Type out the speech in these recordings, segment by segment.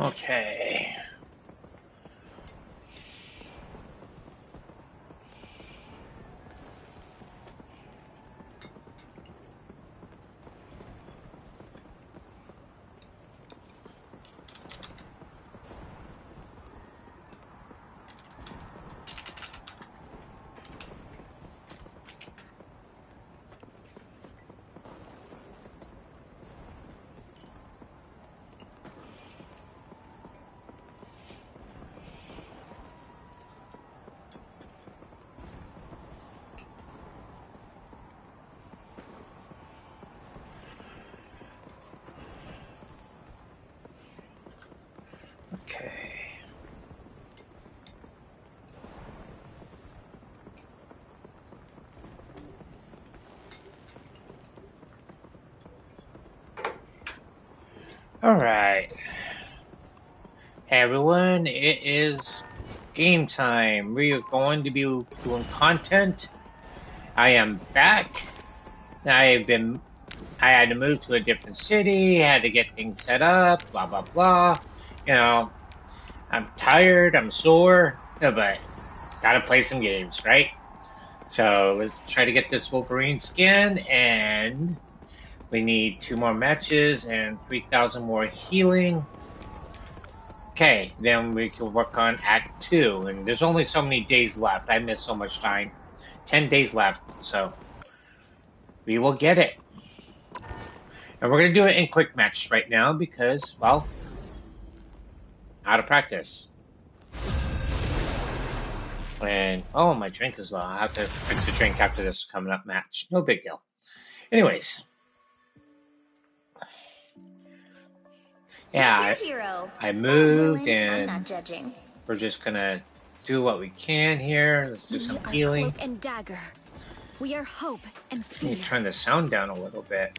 Okay. Okay. All right. Hey everyone, it is game time. We are going to be doing content. I am back. I had to move to a different city, had to get things set up, blah blah blah. You know, I'm tired, I'm sore, but gotta play some games, right? So let's try to get this Wolverine skin, and we need 2 more matches and 3,000 more healing. Okay, then we can work on Act 2, and there's only so many days left. I missed so much time. 10 days left, so we will get it. And we're going to do it in quick match right now because, well, out of practice. And, oh, my drink is low. I'll have to fix the drink after this coming up match. No big deal. Anyways. Yeah, I moved and we're just going to do what we can here. Let's do some healing. Cloak and dagger. We are hope and fear. Let me turn the sound down a little bit.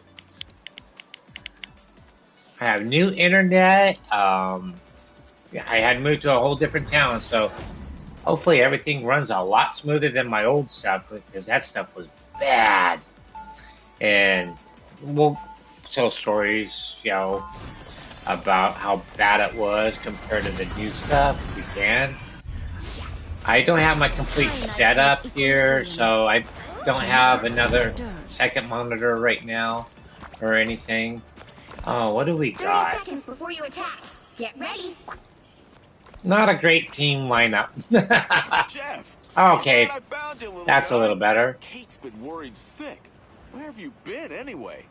I have new internet. I had moved to a whole different town, so hopefully everything runs a lot smoother than my old stuff, because that stuff was bad. And we'll tell stories, about how bad it was compared to the new stuff if we can. I don't have my complete setup here, so I don't have another second monitor right now or anything. Oh, what do we got? 30 seconds before you attack. Get ready. Not a great team lineup. Jeff, okay, I found you, that's guy. a little better. Kate's been worried sick. Where have you been anyway?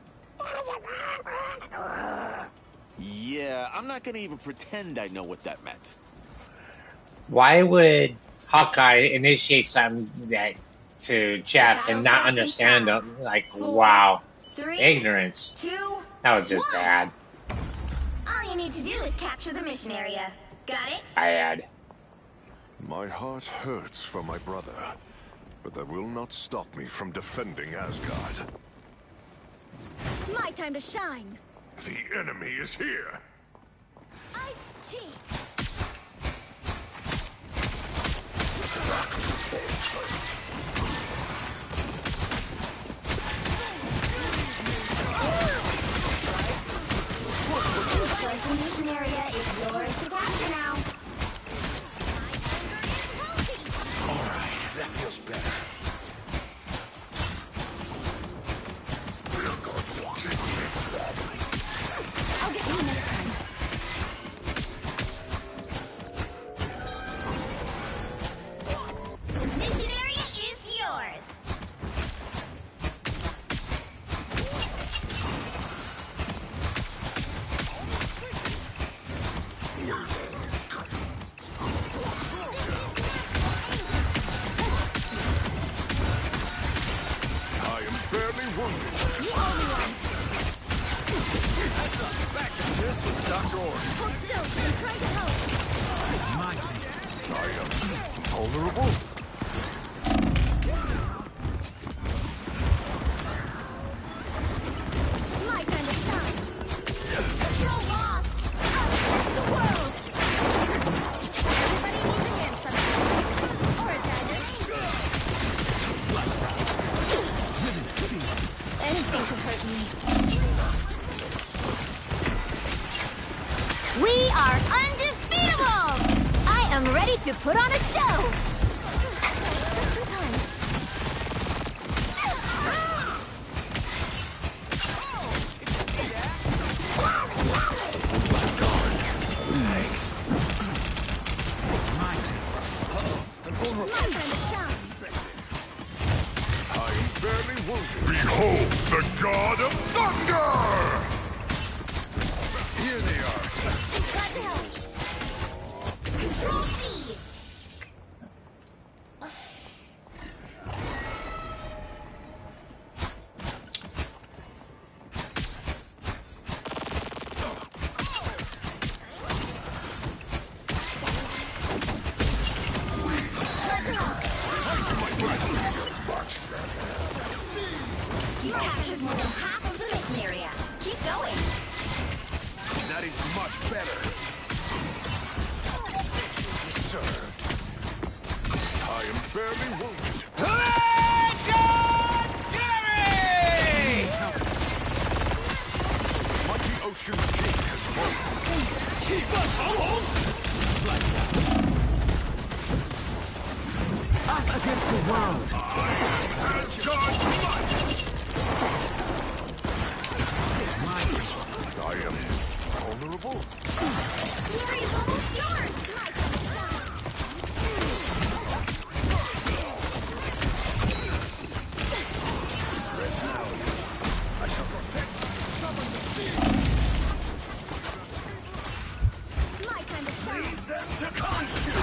Yeah, I'm not gonna even pretend I know what that meant. Why would Hawkeye initiate something that to Jeff and not understand them? Like, wow, 3, ignorance. 2, That was just 1. bad. All you need to do is capture the mission area. Got it? Bad. My heart hurts for my brother, but that will not stop me from defending Asgard. My time to shine. The enemy is here. I cheat. The mission area is yours to capture now. Alright, that feels better. I'll get you next time. The mission area is yours. I am barely wounded. You owe me one. Heads up, back to this with Dr. Orton. Hold still. I'm trying to help. I am vulnerable. My time to shine. Control lost. Across the world. Everybody needs a hand sometimes. Or a dagger. Anything to hurt me. We are to put on a show! Thanks. My time to shine. I am barely wounded. Behold the god of thunder! Here they are. Glad to help. Control these. You captured more than half of the mission area. Keep going. That is much better. Served. I am barely wounded. Mighty Ocean's King has woken. Us against the world. Has God might. I am vulnerable. Glory is almost yours. My time to shine. I shall protect someone to see. My time to shine. Them to Khonshu.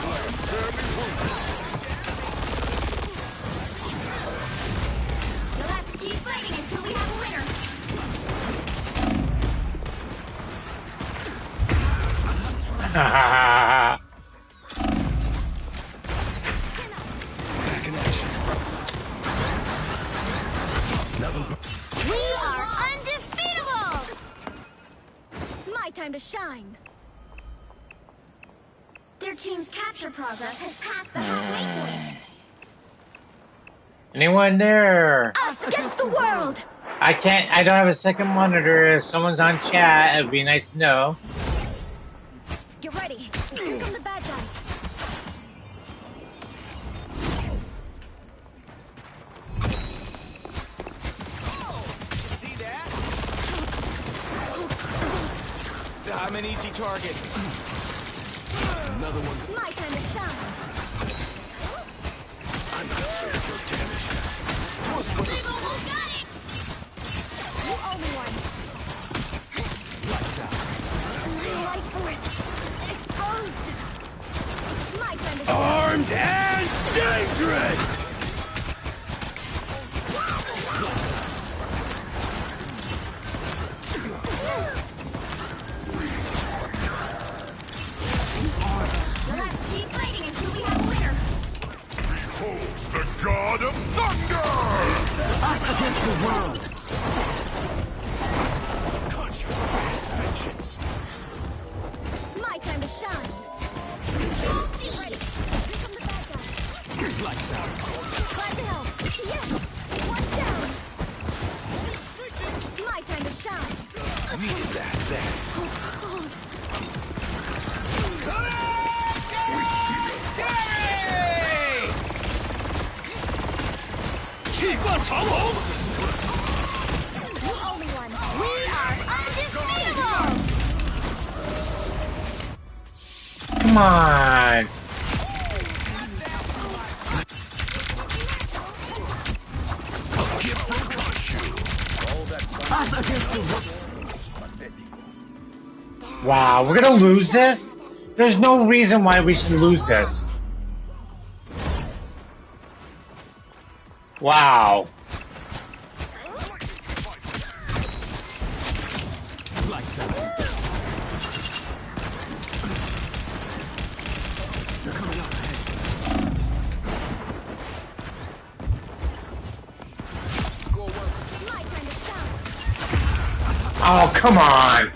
I am barely wounded. You'll have to keep fighting until we have a winner. Ha ha ha ha. Back in action. We are undefeatable! My time to shine. Their team's capture progress has passed the halfway point. Anyone there? Us against the world! I don't have a second monitor. If someone's on chat, it'd be nice to know. Get ready. Here come the bad guys. See that? I'm an easy target. Another one. My time to shine. I'm not afraid of your damage. You owe me one. Lights out. My life force exposed. My time to shine. Armed and dangerous! You'll have to keep fighting until we have a winner. Beholds the god of thunder! Us against the world! Vengeance. My time to shine. Control C. Ready. Here come the bad guys. Lights out. Glad to help. Yes. One down. My time to shine. Needed that, thanks. Cold. You owe me one. We are undefeatable! Come on. Us against the world! Wow, we're gonna lose this? There's no reason why we should lose this. Wow. Lights out. They're coming up ahead. My time to shine. Oh, come on.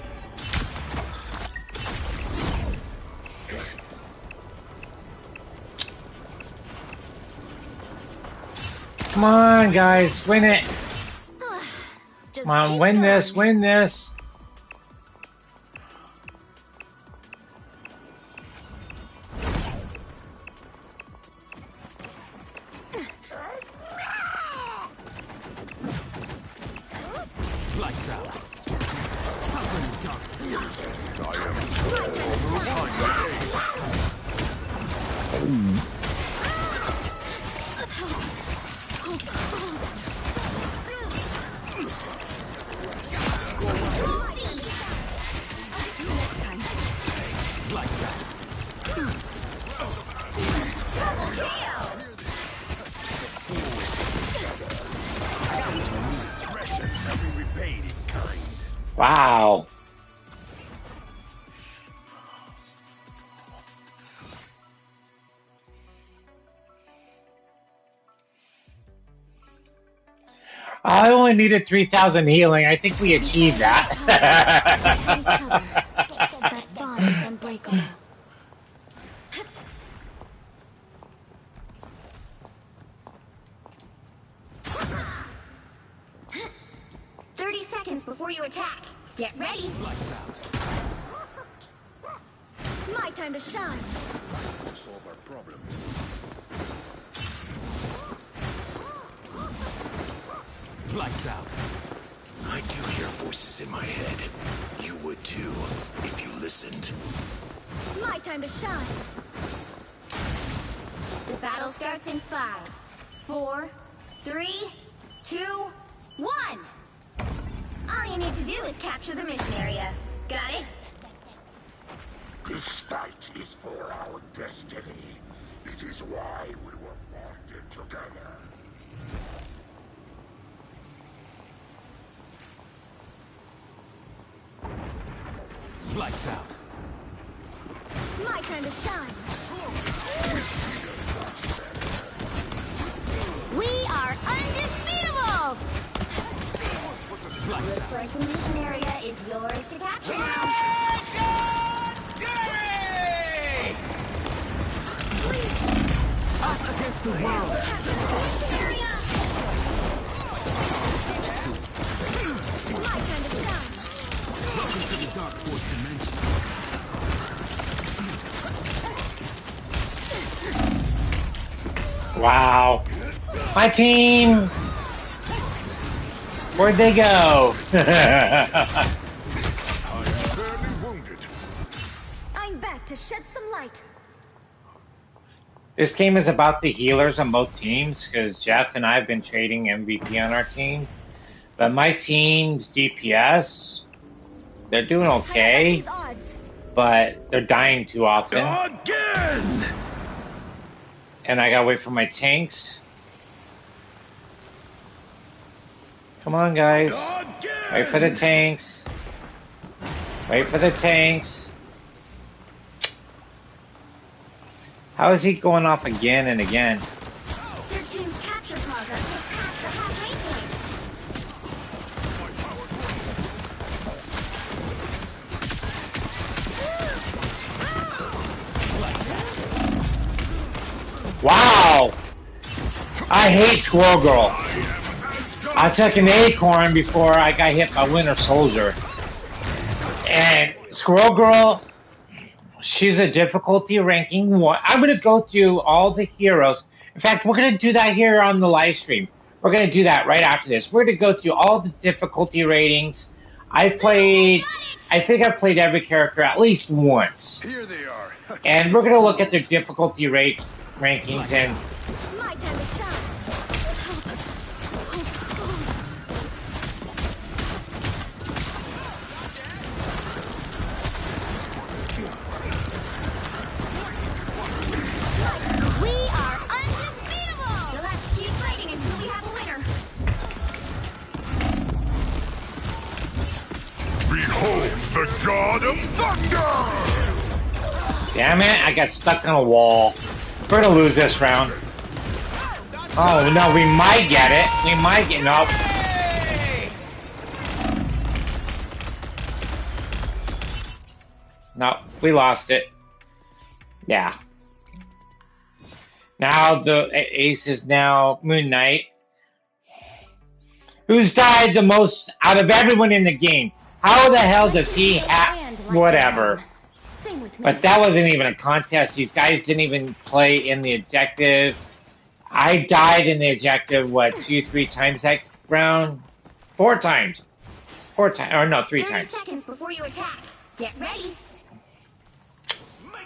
Come on, guys, win it. Just Come on, keep win this, going. win this. Lights out. Expressions have been repaid in kind. Wow. I only needed 3,000 healing. I think we achieved that. That bond is unbreakable. 30 seconds before you attack. Get ready. Lights out. My time to shine. To solve our problems. Lights out. I do hear voices in my head. You would too, if you listened. My time to shine. The battle starts in 5, 4, 3, 2, 1. All you need to do is capture the mission area. Got it? This fight is for our destiny. It is why we were bonded together. Lights out. My time to shine. We are undefeatable! Lights Looks out. like the mission area is yours to capture now. Us against the world. Capture the mission area! My time to shine. Welcome to the Dark Force dimension. Wow. My team. Where'd they go? I am barely wounded. I'm back to shed some light. This game is about the healers on both teams because Jeff and I have been trading MVP on our team. But my team's DPS, they're doing How about okay, these odds? but they're dying too often. Again! And I gotta wait for my tanks. Come on, guys. Wait for the tanks. Wait for the tanks. How is he going off again and again? Your team's capture progress has passed the halfway point. Wow! I hate Squirrel Girl. I took an acorn before I got hit by Winter Soldier. And Squirrel Girl, she's a difficulty ranking 1. I'm going to go through all the heroes. In fact, we're going to do that here on the live stream. We're going to do that right after this. We're going to go through all the difficulty ratings. I think I've played every character at least once. Here they are. And we're going to look at their difficulty rankings and My time to shine. We are undefeatable! You'll have to keep fighting until we have a winner. Behold the god of thunder! damn it, I got stuck on a wall. We're going to lose this round. Oh, no, we might get it. We might get... Nope. Nope, we lost it. Yeah. Now the ace is now Moon Knight. Who's died the most out of everyone in the game? How the hell does he have... Whatever. Sing with me. But that wasn't even a contest. These guys didn't even play in the objective. I died in the objective, what, 2-3 times that round? 4 times. 4 times. Or no, 3 30 times. seconds before you attack. Get ready.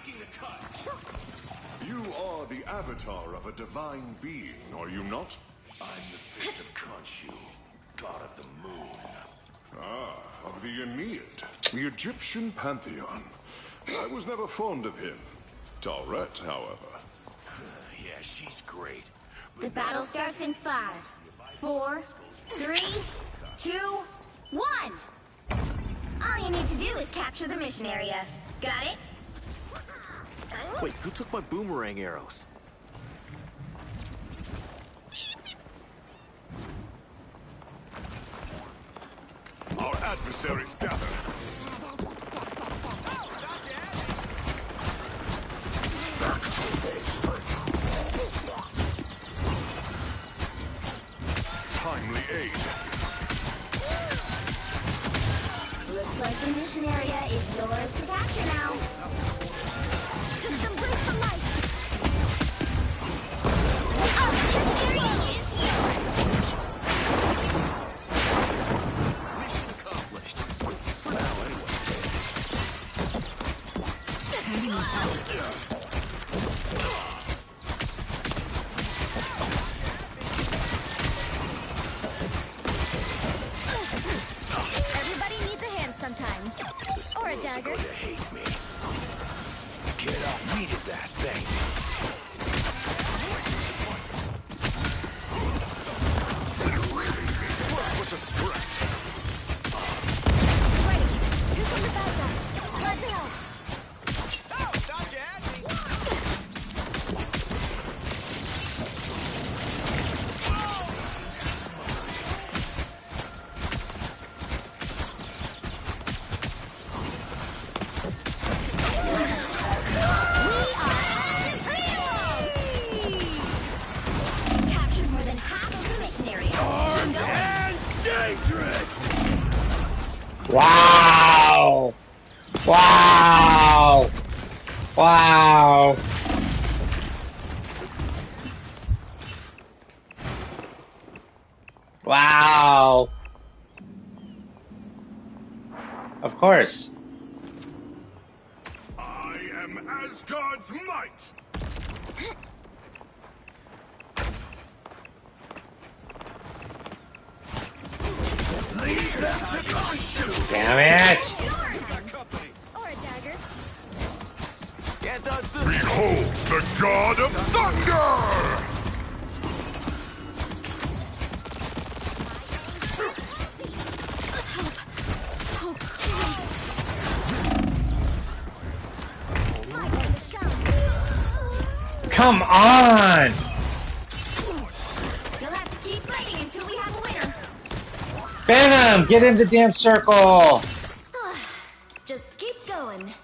making the cut. You are the avatar of a divine being, are you not? I'm the fist of Khonshu, god of the moon. Ah, of the Aeneid, the Egyptian pantheon. I was never fond of him. Tawret, however. Yeah, she's great. The battle starts in 5, 4, 3, 2, 1. All you need to do is capture the mission area. Got it? Wait, who took my boomerang arrows? Our adversaries gather. Timely aid. Looks like the mission area is yours to capture now. Just embrace the light. Our mission area is yours. Mission accomplished. For now, Everybody needs a hand sometimes. Or a dagger. Gonna hate me. Kid, I needed that, thanks. With a stretch. Ready. Here come the bad guys. Glad to help. Captured more than half of the mission area. Wow! Wow! Wow! Wow! Of course. I am Asgard's might! Damn it! Or a dagger. can't dodge this. Behold the god of thunder! Come on! You'll have to keep fighting until we have a winner. Venom, get in the damn circle! Just keep going.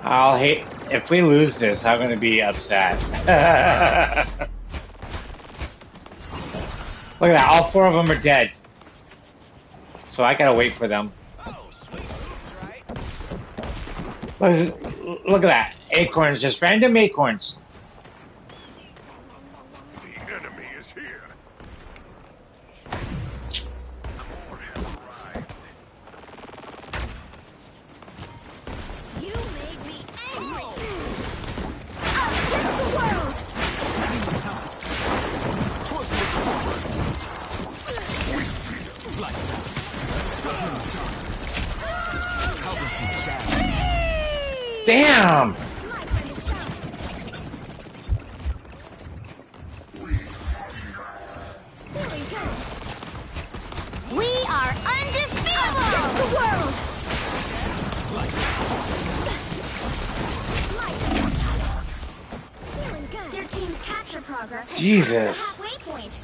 I'll hate if we lose this. I'm gonna be upset. Look at that! All 4 of them are dead. So I gotta wait for them. Look at that! Acorns, just random acorns. The enemy is here. You made me angry. Against the world. Lights out. Damn! My friend is shot. There we go. We are undefeatable. Against the world. Feeling good. Their team's capture progress has Jesus. passed the halfway point.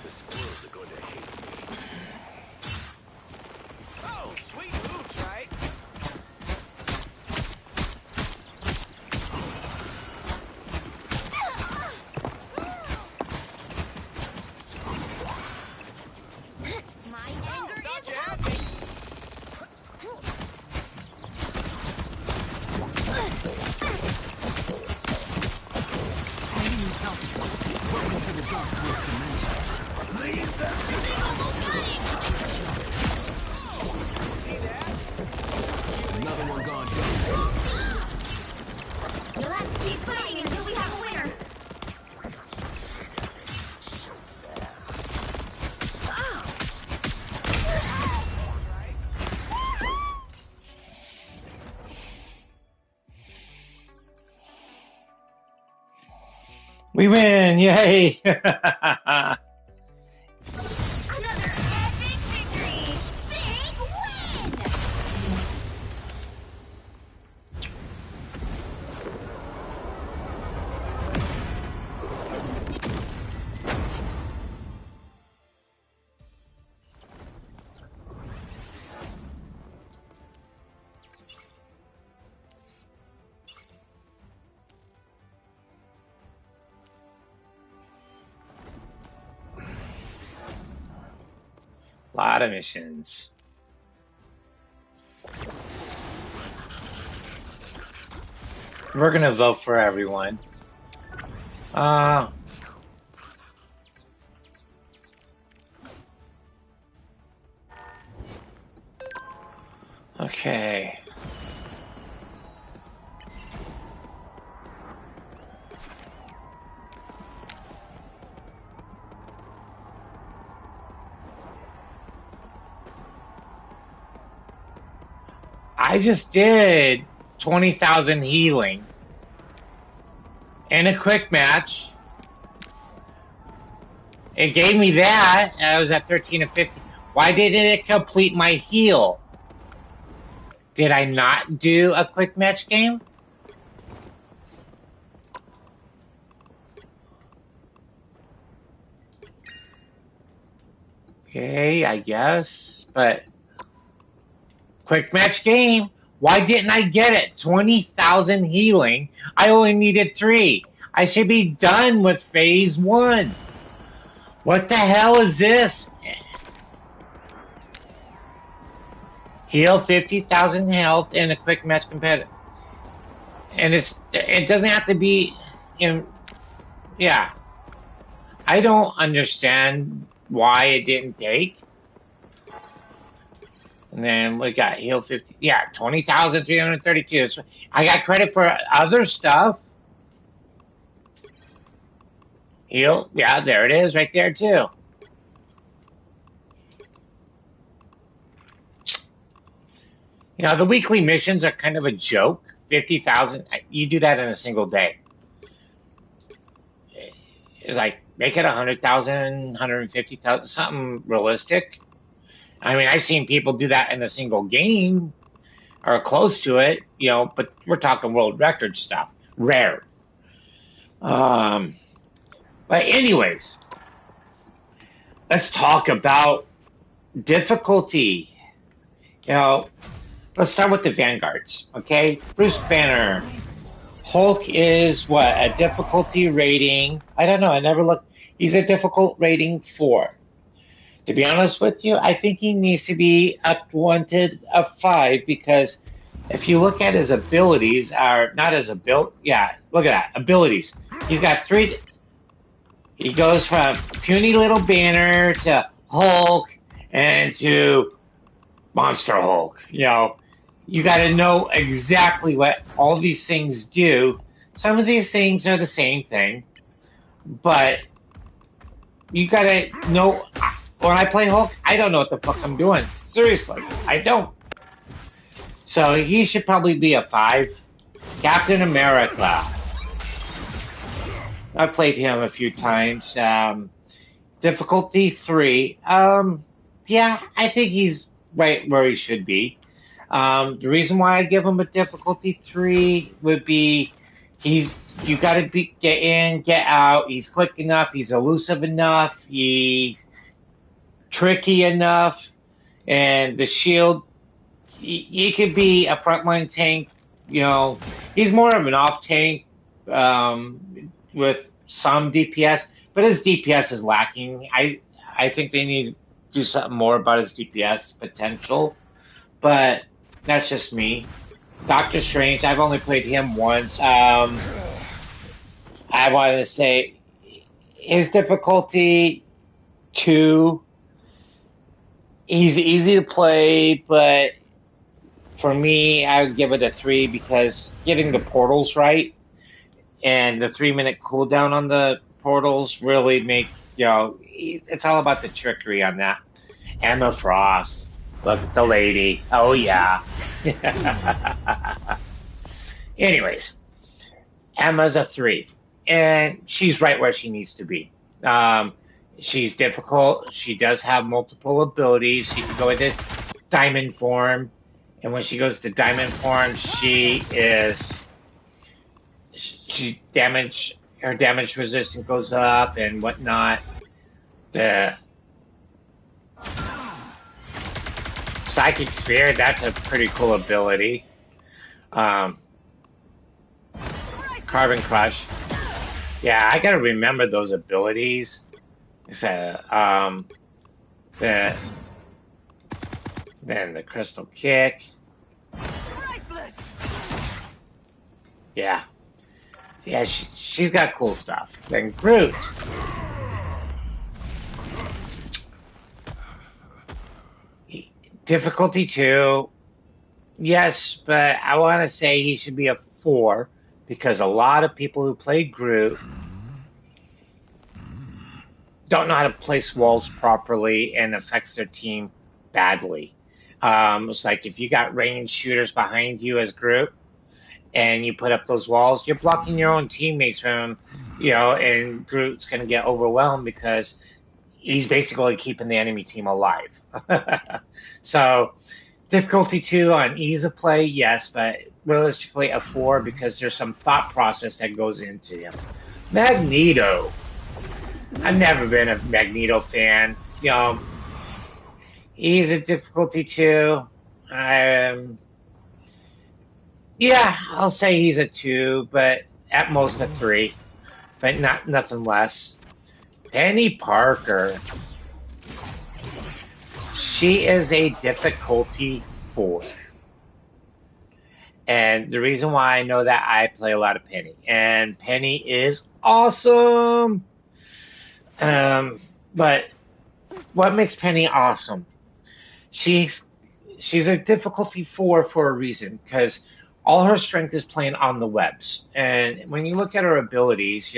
The squirrels are going to hate me. Oh, sweet moves, right? My anger is healthy. Another one gone. You'll have to keep fighting until we have a winner. We win! Yay! Another epic victory! Big win! Lot of missions. We're gonna vote for everyone. Okay. I just did 20,000 healing and a quick match. It gave me that. I was at 13 of 50. Why didn't it complete my heal? Did I not do a quick match game? Okay, I guess, but quick match game. Why didn't I get it? 20,000 healing. I only needed 3. I should be done with phase 1. What the hell is this? Heal 50,000 health in a quick match competitive. And it doesn't have to be in, yeah. I don't understand why it didn't take. And then we got heal 50. Yeah, 20,332. I got credit for other stuff. Heal. Yeah, there it is right there too. You know, the weekly missions are kind of a joke. 50,000. You do that in a single day. It's like, make it 100,000, 150,000, something realistic. I mean, I've seen people do that in a single game or close to it, you know, but we're talking world record stuff. Rare. But anyways, let's talk about difficulty. You know, let's start with the Vanguards, okay? Bruce Banner. Hulk is what? A difficulty rating. I don't know. I never looked. He's a difficult rating 4. To be honest with you, I think he needs to be up one to a 5 because if you look at his abilities, are not his ability. Yeah, look at that abilities. He's got 3. He goes from puny little Banner to Hulk and to Monster Hulk. You know, you got to know exactly what all these things do. Some of these things are the same thing, but you got to know. When I play Hulk, I don't know what the fuck I'm doing. Seriously, I don't. So he should probably be a 5. Captain America. I played him a few times. Difficulty 3. Yeah, I think he's right where he should be. The reason why I give him a difficulty 3 would be you got to get in, get out. He's quick enough. He's elusive enough. He's tricky enough, and the shield, he could be a frontline tank. You know, he's more of an off tank with some DPS, but his DPS is lacking. I think they need to do something more about his DPS potential, but that's just me. Doctor Strange, I've only played him once. I want to say his difficulty 2. He's easy to play, but for me, I would give it a 3 because getting the portals right and the 3-minute cooldown on the portals really make, it's all about the trickery on that. Emma Frost, look at the lady. Oh yeah. Anyways, Emma's a 3, and she's right where she needs to be. She's difficult. She does have multiple abilities. She can go into diamond form, and when she goes to diamond form, her damage resistance goes up and whatnot. The Psychic Spear, that's a pretty cool ability. Carbon Crush. Yeah, I gotta remember those abilities. Then the Crystal Kick. Yeah. Yeah, she's got cool stuff. Then Groot. Difficulty 2. Yes, but I want to say he should be a 4 because a lot of people who play Groot don't know how to place walls properly and affects their team badly. It's like if you got ranged shooters behind you as Groot and you put up those walls, you're blocking your own teammates from, and Groot's going to get overwhelmed because he's basically keeping the enemy team alive. So, difficulty 2 on ease of play, yes, but realistically a 4 because there's some thought process that goes into him. Magneto. I've never been a Magneto fan. He's a difficulty 2. Yeah, I'll say he's a 2, but at most a 3, but nothing less. Penny Parker. She is a difficulty 4. And the reason why I know that, I play a lot of Penny. And Penny is awesome. But what makes Penny awesome? She's a difficulty 4 for a reason, because all her strength is playing on the webs. And when you look at her abilities,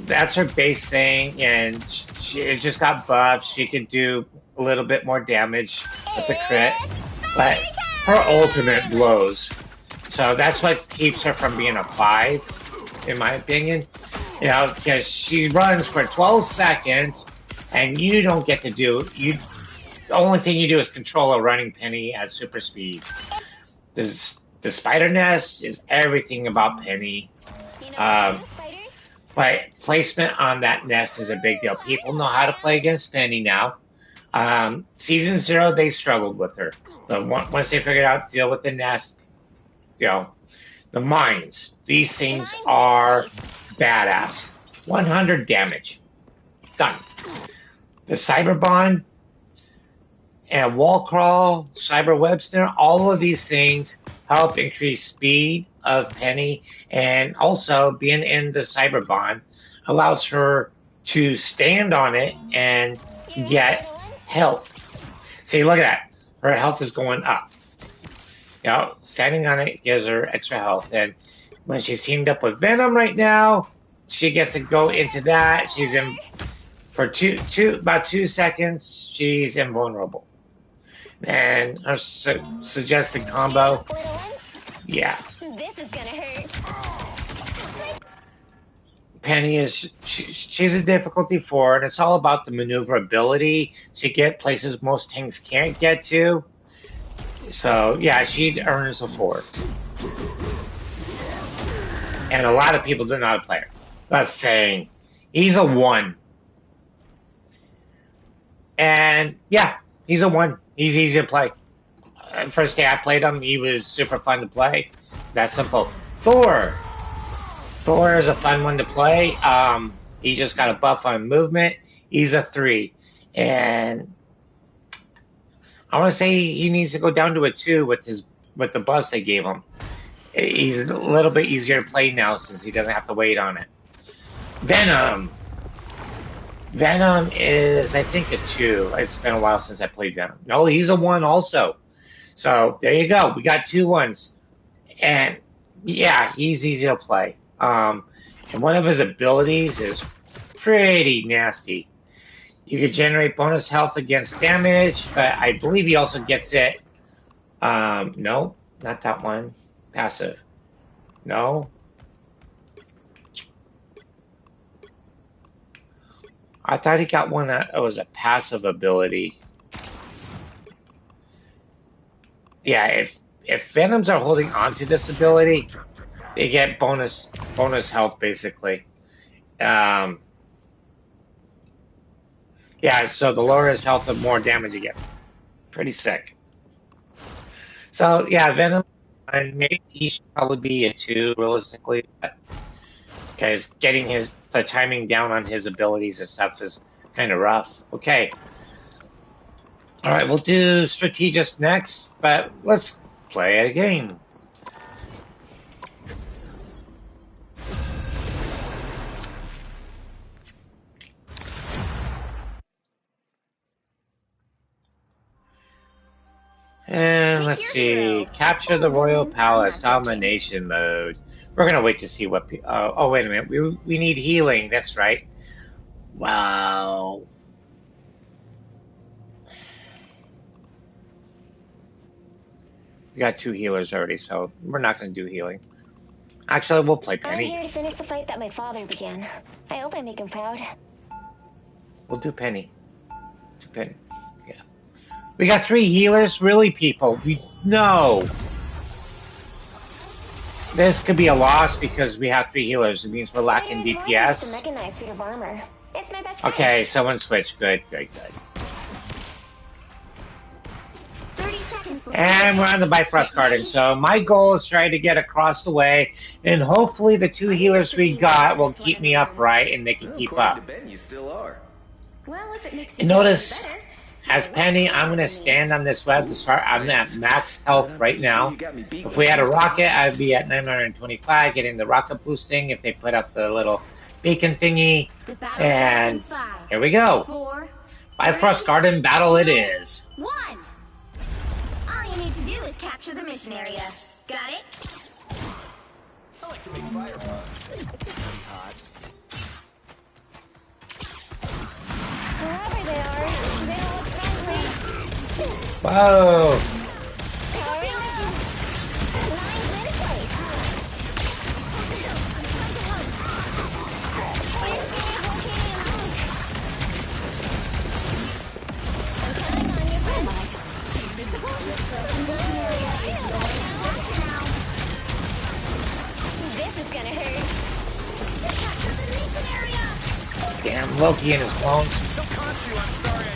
that's her base thing, and she just got buffed. She could do a little bit more damage with the crit, but her ultimate blows. So that's what keeps her from being a 5, in my opinion. Because she runs for 12 seconds, and you don't get to do the only thing you do is control a running Penny at super speed. The spider nest is everything about Penny. But placement on that nest is a big deal. People know how to play against Penny now. Season 0, they struggled with her. But once they figured out deal with the nest, the mines. These things are badass. 100 damage. Done. The Cyber Bond and Wall Crawl, Cyber Web Snare, all of these things help increase speed of Penny, and also being in the Cyber Bond allows her to stand on it and get health. See, look at that. Her health is going up. Standing on it gives her extra health, and when she's teamed up with Venom right now, she gets to go into that. She's in for about 2 seconds. She's invulnerable, and her suggested combo. Yeah. This is gonna hurt. Penny she's a difficulty 4, and it's all about the maneuverability to get places most tanks can't get to. So yeah, she earns a 4. And a lot of people do not play her. That's saying he's a 1. And yeah, he's a 1. He's easy to play. First day I played him, he was super fun to play. That's simple. Thor is a fun one to play. He just got a buff on movement. He's a 3. And I want to say he needs to go down to a 2 with the buffs they gave him. He's a little bit easier to play now since he doesn't have to wait on it. Venom. Venom is, I think, a 2. It's been a while since I played Venom. No, he's a 1 also. So there you go. We got 2 1s. And yeah, he's easy to play. And one of his abilities is pretty nasty. You can generate bonus health against damage, but I believe he also gets it. No, not that one. Passive. No. I thought he got one that was a passive ability. Yeah, if Venoms are holding on to this ability, they get bonus health basically. Yeah, so the lower his health, the more damage you get. Pretty sick. So yeah, Venom, and maybe he should probably be a 2 realistically, because getting the timing down on his abilities and stuff is kind of rough. Okay. All right, we'll do Strategist next, but let's play a game. And let's see, capture the Royal Palace, domination mode. We're gonna wait to see what. Oh, wait a minute, we need healing. That's right. Wow. We got 2 healers already, so we're not gonna do healing. Actually, we'll play Penny. I'm here to finish the fight that my father began. I hope I make him proud. We'll do Penny. Do Penny. Yeah. We got 3 healers, really, people. No. This could be a loss because we have 3 healers. It means we're lacking DPS. Mechanized suit of armor. It's my best friend. Okay, someone switched. Good. 30 seconds before And we're on the Bifrost Garden. So my goal is try to get across the way, and hopefully the 2 healers we got will keep me upright and they can keep According up. to Ben, you still are. Well, if it makes And you feel notice, better. as Penny, I'm going to stand on this web to start. I'm at max health right now. If we had a rocket, I'd be at 925, getting the rocket boosting if they put up the little beacon thingy. The battle And starts in 5, here we go. 4, Bifrost Garden battle it is. 1. All you need to do is capture the mission area. Got it? I like to make fire pots. Pretty hot. Whoever they are, they all look friendly. Whoa. Hurry up! Line's in place. I'm counting on you, friend. This is gonna hurt. Capture the mission area! Damn, Loki and his clones. Don't con you, I'm sorry.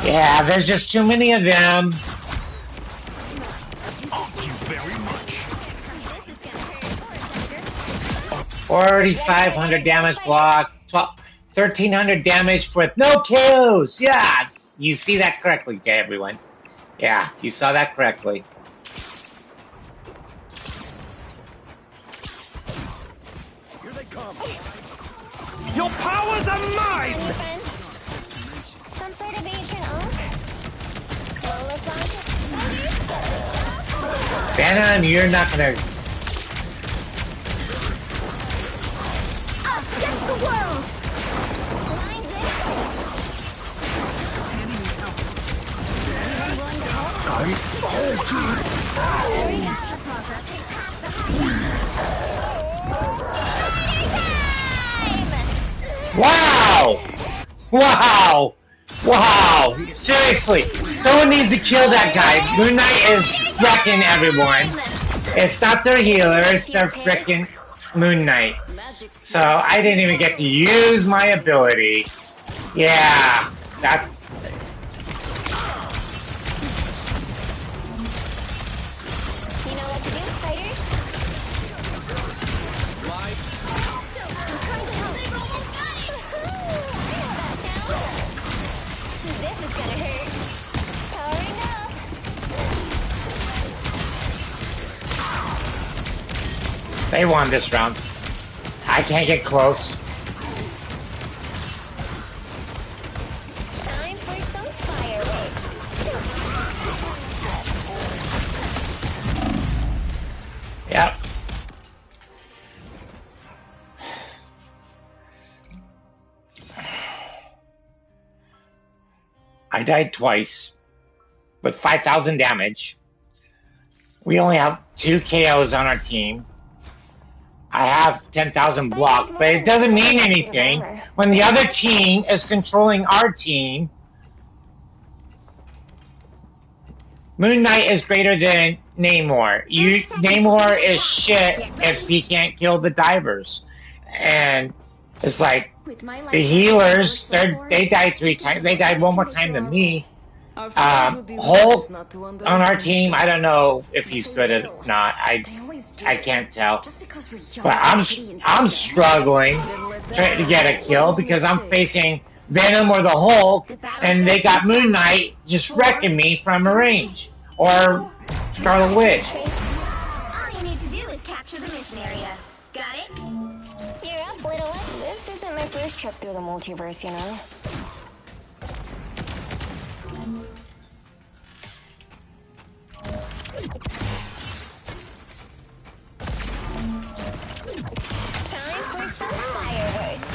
Yeah, there's just too many of them. Thank you very much. This is gonna hurt. 4,500 damage block. 1,300 damage with no kills. Yeah, you see that correctly, okay, everyone. Yeah, you saw that correctly. Here they come. Your powers are mine! Any friends? Some sort of ancient oath? Lola song? Venom, you're not gonna. Us against the world! Line's in place. Anyone willing to help? Hurry up. Wow! Wow! Wow! Seriously, someone needs to kill that guy. Moon Knight is wrecking everyone. It's not their healers, they're frickin' Moon Knight. So I didn't even get to use my ability. Yeah, that's. You know what to do, fighters? Live. I'm trying to help. They've almost got it! This is gonna hurt. Powering up. They won this round. I can't get close. Time for some fireworks. Yep. I died twice with 5,000 damage. We only have 2 KOs on our team. I have 10,000 block, but it doesn't mean anything when the other team is controlling our team. Moon Knight is greater than Namor. Namor is shit if he can't kill the divers. And it's like, the healers, they died 3 times. They died 1 more time than me. Hulk on our team, I don't know if he's good or not. I can't tell. But I'm struggling trying to get a kill because I'm facing Venom or the Hulk, and they got Moon Knight just wrecking me from a range. Or Scarlet Witch. All you need to do is capture the mission area. Got it? You're up, little one. This isn't my first trip through the multiverse, you know. Time for some fireworks.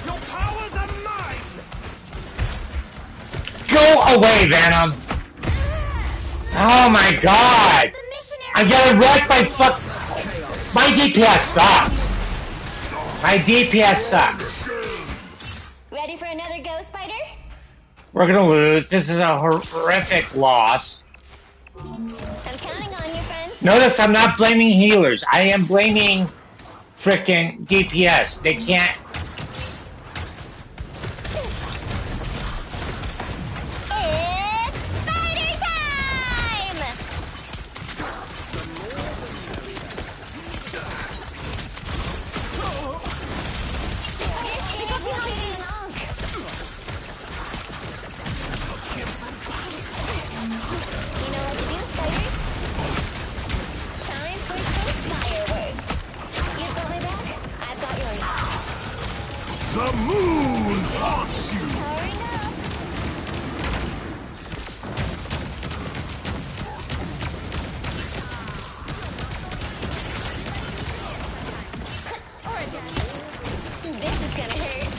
Your powers are mine! Go away, Venom! Oh my god! I got wrecked by fuck. My DPS sucks. My DPS sucks. Ready for another go, Spider? We're gonna lose. This is a horrific loss. I'm counting on you, friends. Notice I'm not blaming healers. I am blaming frickin' DPS. They can't. It's Spider time! Pick up behind you, Monk. You know what to do, Spiders? Time for some fireworks. You've got my back, I've got yours. The moon haunts you! Powering up. This is gonna hurt.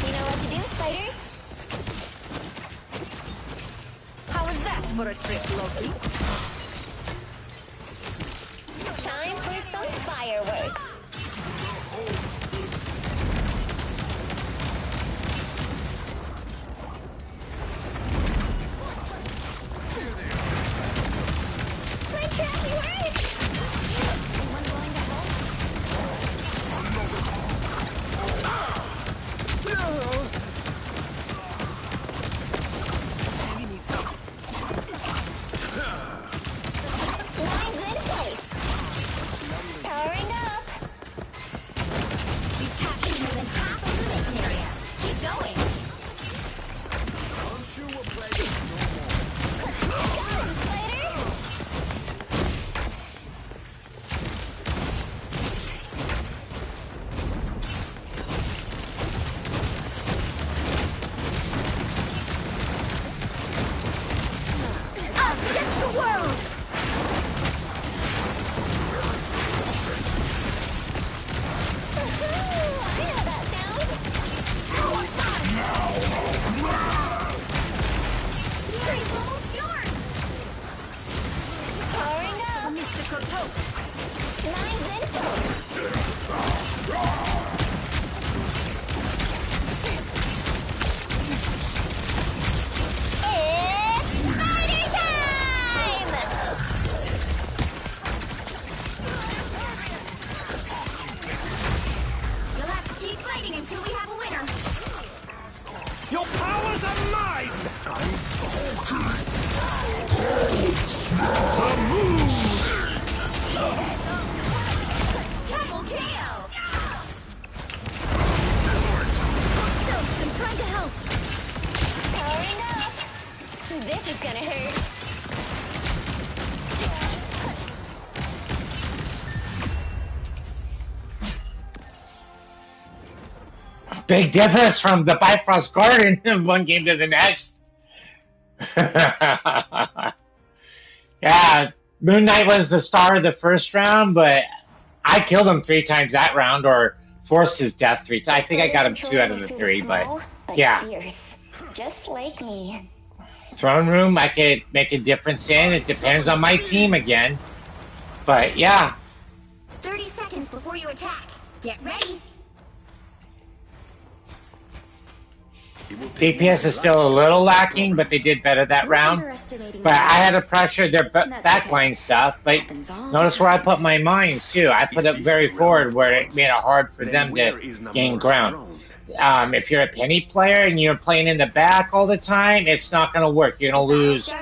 You know what to do, Spiders? How was that for a trick, Loki? Time for some fireworks. My trap worked! Anyone going to help? Line's in place. Powering up. We've captured more than half of the mission area. Keep going. Got him, Spider! Us against the world! I know that sound. Fury's almost yours! Powering up. Mystical tote. Line's in place. It's Spider time! You'll have to keep fighting until we have a Your powers are mine! The move! Double KO! I'm trying to help. Powering up. This is gonna hurt. Big difference from the Bifrost Garden in one game to the next. Yeah, Moon Knight was the star of the first round, but I killed him 3 times that round, or forced his death 3 times. I think I got him 2 out of the 3, but yeah. Fierce, just like me. Throne room, I could make a difference in. It depends on my team again. But yeah. 30 seconds before you attack. Get ready. DPS is still a little lacking, but they did better that round. But I had to pressure their backline stuff. But notice where I put my mines too. I put it very forward where it made it hard for them to gain ground. If you're a Penny player and you're playing in the back all the time, it's not going to work. You're going to lose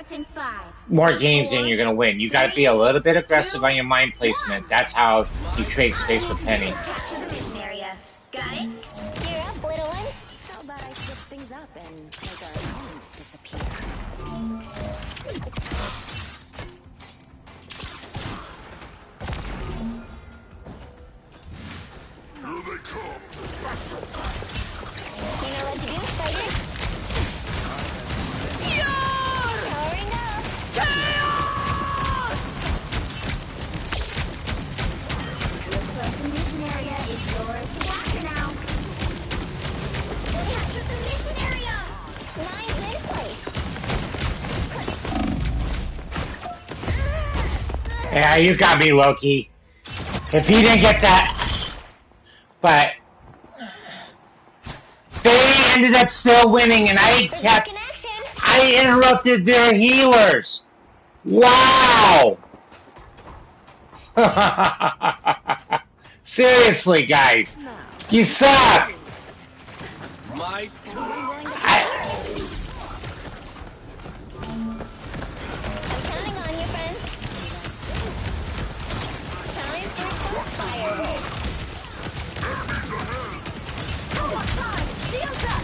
more games than you're going to win. You got to be a little bit aggressive on your mine placement. That's how you create space for Penny. Capture the mission area. Got it? You're up, little one. How about I switch things up and make our opponents disappear? Here they come. You know what to do, Spider? Powering up. Looks like the mission area is yours to capture now. Capture the mission area! Mine's in place. Yeah, you got me, Loki. If he didn't get that... But... They ended up still winning, and I interrupted their healers. Wow! Seriously, guys. You suck! My turn. I'm counting on you, friends. Time for some fireworks. Shield up!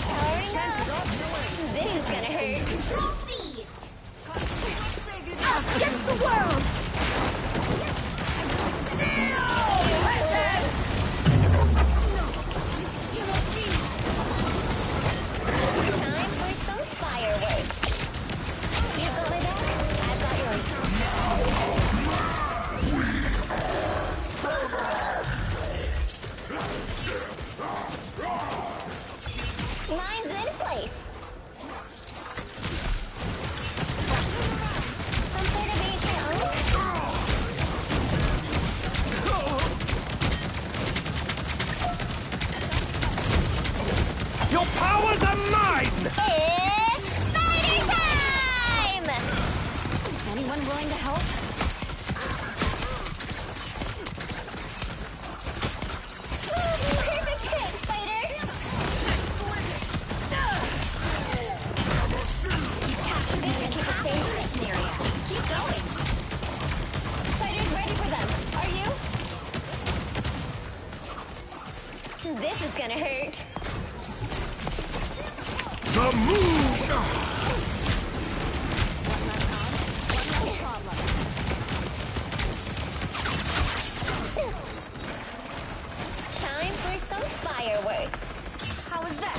Powering up. This is gonna hurt. Control seized. Us against the world. Time for some fireworks. You got my back? I've got yours. Mine's in place. Some sort of ancient oath? Your powers are mine! It's spider time! Anyone willing to help? Perfect hit, Spider! Capture this and keep a safe mission area. Keep going. Spider's ready for them. Are you? This is gonna hurt. The move! Time for some fireworks. How was that?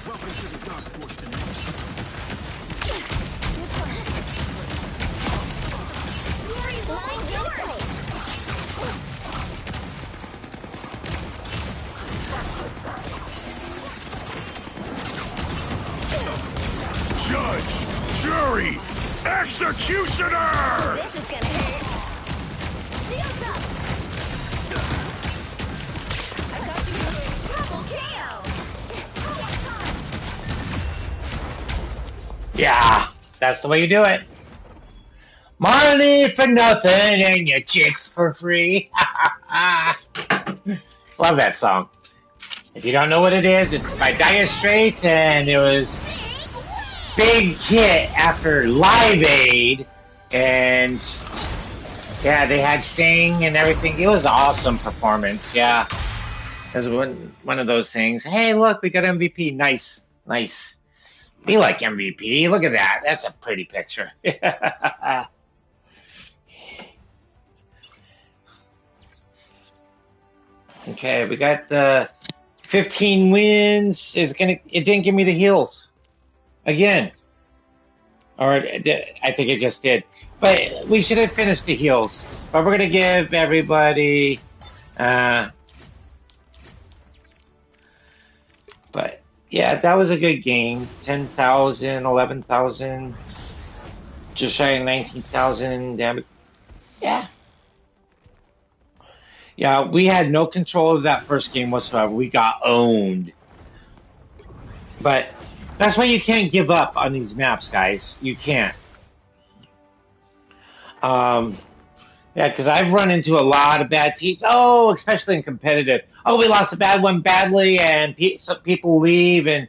Welcome to the Dark Force dimension. Mine's in place. Judge! Jury! Executioner! This is gonna hurt. Shields up! I got you covered. Double KO! Yeah, that's the way you do it. Money for nothing and your chicks for free. Love that song. If you don't know what it is, it's by Dire Straits, and it was big hit after Live Aid, and yeah, they had Sting and everything. It was an awesome performance. Yeah, it was one of those things. Hey, look, we got MVP. Nice, nice. Be like MVP. Look at that. That's a pretty picture. Okay, we got the 15 wins. It didn't give me the heals again, or I think it just did. But we should have finished the heals. But we're gonna give everybody. But yeah, that was a good game. 10,000, 11,000, just shy of 19,000 damage. Yeah. Yeah, we had no control of that first game whatsoever. We got owned. But that's why you can't give up on these maps, guys. You can't. Yeah, because I've run into a lot of bad teams. Oh, especially in competitive. Oh, we lost a bad one badly, and some people leave, and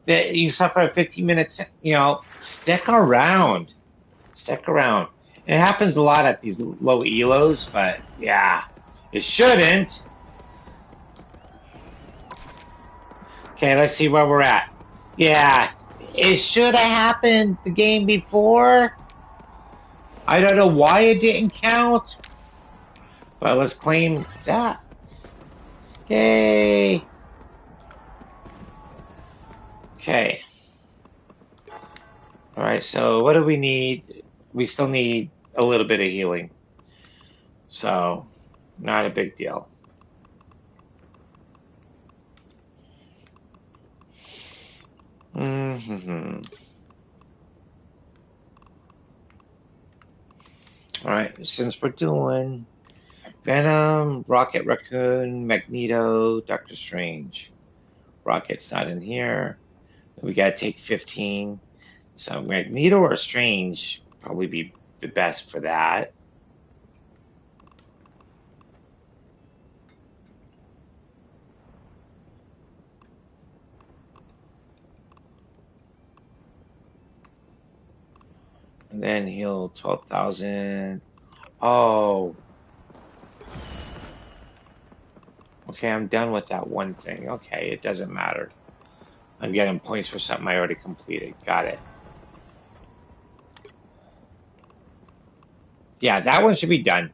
you suffer 15 minutes. Stick around. Stick around. It happens a lot at these low elos, but yeah. It shouldn't. Okay, let's see where we're at. Yeah, it should have happened the game before. I don't know why it didn't count. But let's claim that. Yay. Okay. Alright, so what do we need? We still need a little bit of healing. So... not a big deal. All right, since we're doing Venom, Rocket Raccoon, Magneto, Doctor Strange. Rocket's not in here. We gotta take 15. So Magneto or Strange probably be the best for that. And then heal 12,000. Oh. Okay, I'm done with that one thing. Okay, it doesn't matter. I'm getting points for something I already completed. Got it. Yeah, that one should be done.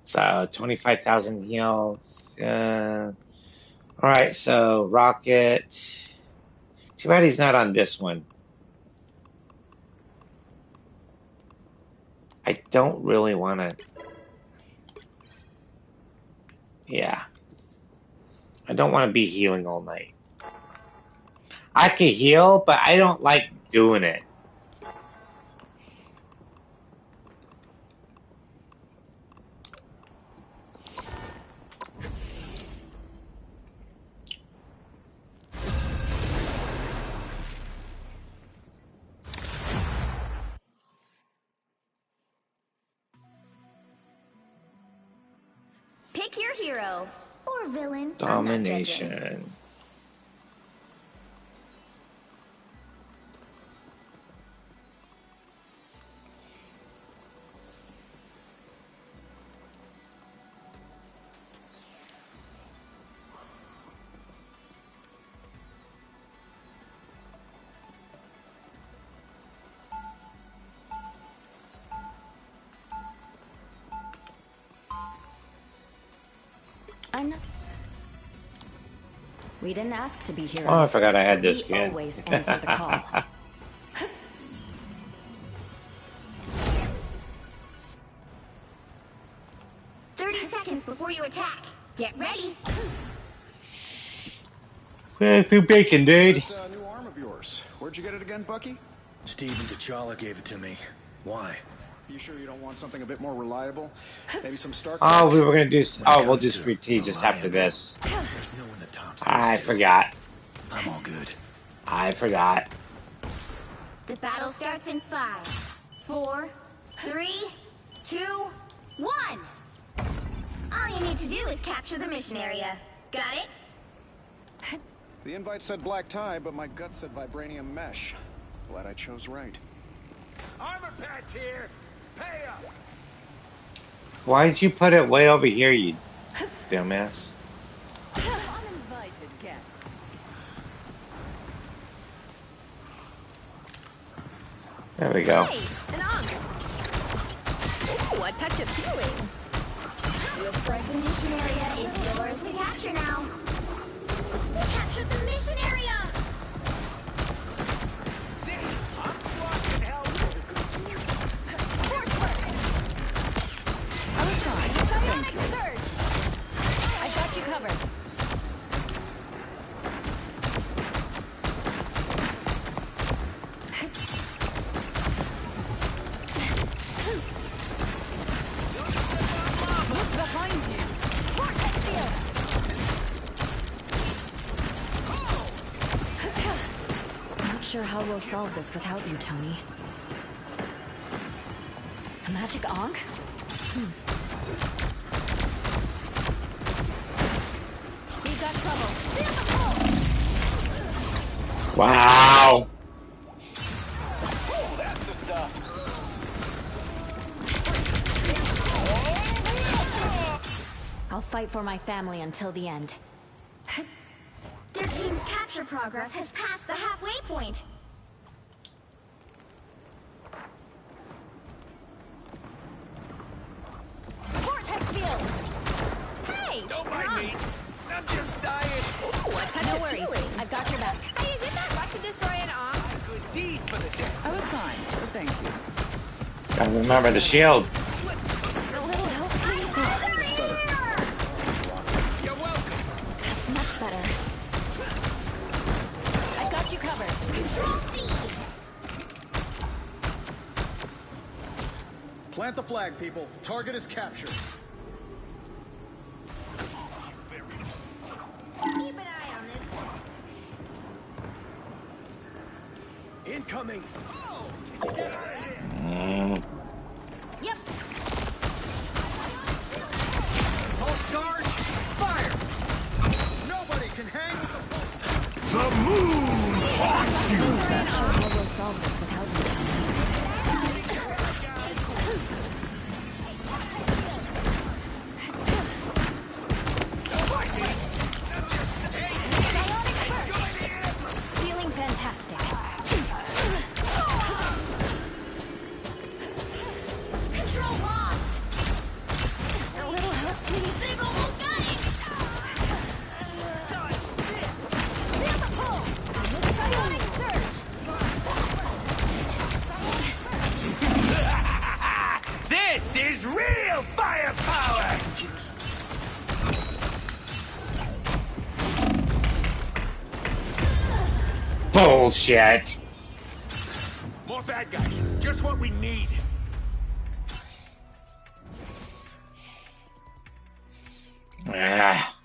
So, 25,000 health. Alright, so Rocket. Too bad he's not on this one. I don't really want to... Yeah. I don't want to be healing all night. I can heal, but I don't like doing it. Pick your hero or villain. Domination. I'm not. We didn't ask to be heroes. Oh, I forgot I had this We again. always answer the call. 30 seconds before you attack. Get ready. Happy bacon, dude. That new arm of yours. Where'd you get it again, Bucky? Steven T'Challa gave it to me. Why? You sure you don't want something a bit more reliable? Maybe some Stark? Oh, we were gonna do. Oh, we'll do Street T just after this. There's no one that tops I those two. forgot. I'm all good. I forgot. The battle starts in 5, 4, 3, 2, 1. All you need to do is capture the mission area. Got it? The invite said black tie, but my gut said vibranium mesh. Glad I chose right. Armor patch here. Pay up. Why'd you put it way over here, you dumbass? Uninvited guest. There we go. Hey, an Ankh. Ooh, a touch of healing. Looks like the mission area is yours to capture now. We captured the mission area! See, I'm blocking hell. I was fine. Psionic surge. I got you covered. Look behind you. Vortex field. Not sure how we'll solve this without you, Tony. A magic Ankh? We've got trouble. Wow. Oh, that's the stuff. I'll fight for my family until the end. Their team's capture progress has passed the halfway point. Vortex field! Hey! Don't mind me. I'm just dying. Ooh, a touch no worries. I've got your back. Hey, isn't that rocket destroyer an Ankh? A good deed for the day. I was fine, so thank you. Gotta remember the shield. A little help, please. You're welcome. That's much better. I've got you covered. Control seized! Plant the flag, people. Target is captured. Keep an eye on this one. Incoming. Oh, did you get out of here? Yep. Pulse charge. Fire. Nobody can hang with the pulse. The moon haunts you! Not sure how we'll solve this without you, Tony. Feeling fantastic. Control lost! A little help, please. They've almost got it! Feel the pull. Psionic surge. This is real firepower. Bullshit. More bad guys. Just what we need. Ah,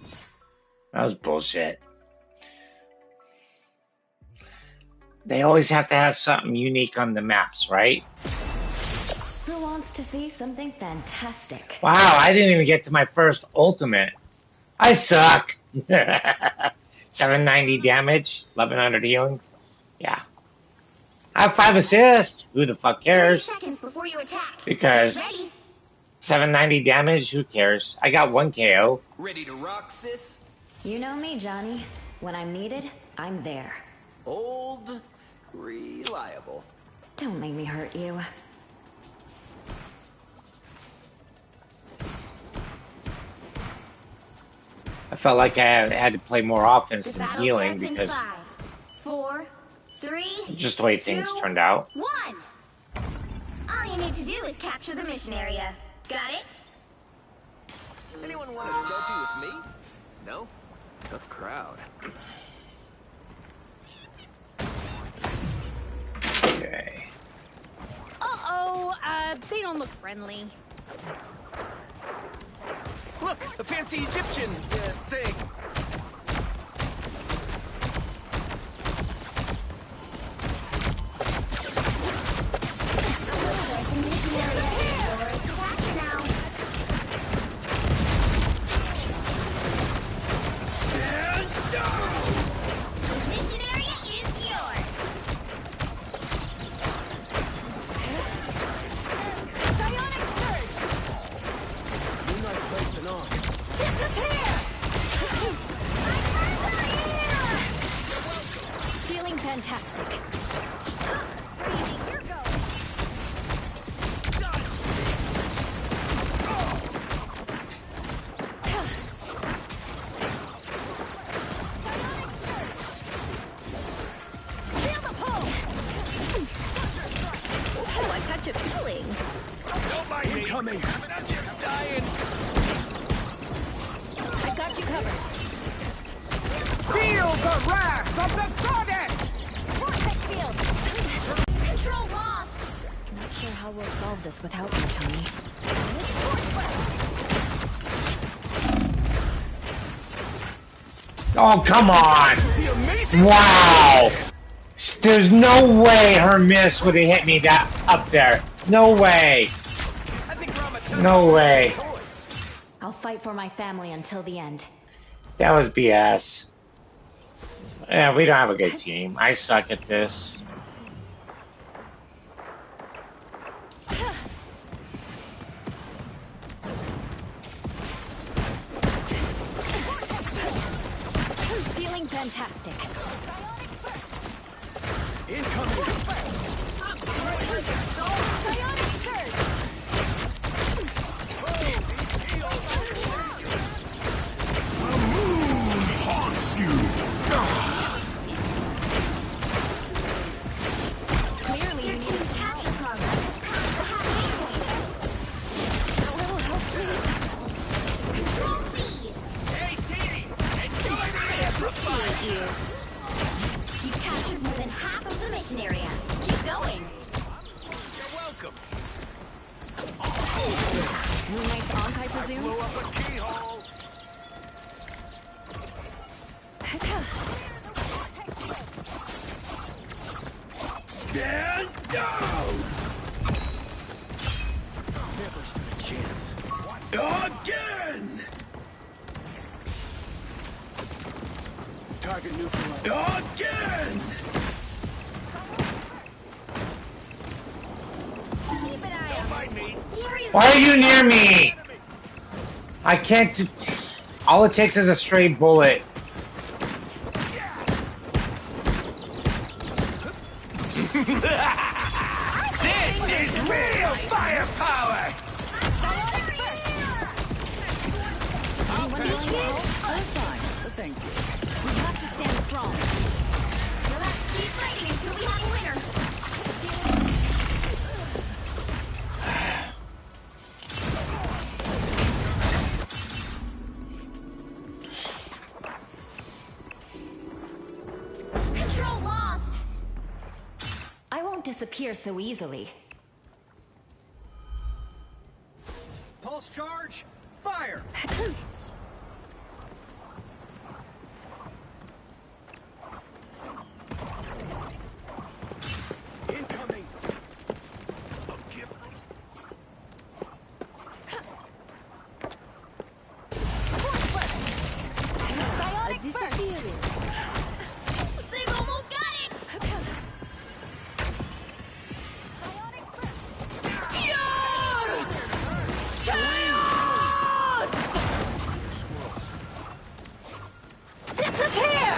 that was bullshit. They always have to have something unique on the maps, right? Who wants to see something fantastic? Wow, I didn't even get to my first ultimate. I suck. 790 damage, 1100 healing. Yeah. I have 5 assists. Who the fuck 30 cares? seconds before you attack. Because Ready? 790 damage, who cares? I got 1 KO. Ready to rock, sis? You know me, Johnny. When I'm needed, I'm there. Old, reliable. Don't make me hurt you. I felt like I had to play more offense The than battle healing starts in because 5, 4, 3, just the way things 2, turned out. 1. All you need to do is capture the mission area. Got it? Anyone want a selfie with me? No? Tough crowd. Okay. Uh-oh, they don't look friendly. Look, a fancy Egyptian thing. such a feeling. Don't mind me. Incoming. I'm just dying. I got you covered. Feel the wrath of the goddess! Vortex field. Control lost! Not sure how we'll solve this without you, Tony. Oh, come on! Wow! There's no way her miss would have hit me that up there. No way. No way. I'll fight for my family until the end. That was BS. Yeah, we don't have a good team. I suck at this. Feeling fantastic. Incoming. Psionic surge. Haunts you. Clearly, you Your need team's capture progress is past the halfway point. a little help, please. Control seized! Hey, Dee! Enjoy the amplifier! You've captured more than half of the mission area. Keep going. You're welcome. Moon Knight's on, I presume? Blew up a keyhole. Stand down. Never stood a chance. Again. Target neutralized. Again. Don't mind me. Why are you near me? I can't do... All it takes is a stray bullet. This is real firepower! Anyone need help? That's fine, but thank you. We have to stand strong. You'll have to keep fighting until we have a winner. Control lost! I won't disappear so easily. Pulse charge, fire! Incoming. Psionic disappearing. They've almost got it! Disappear!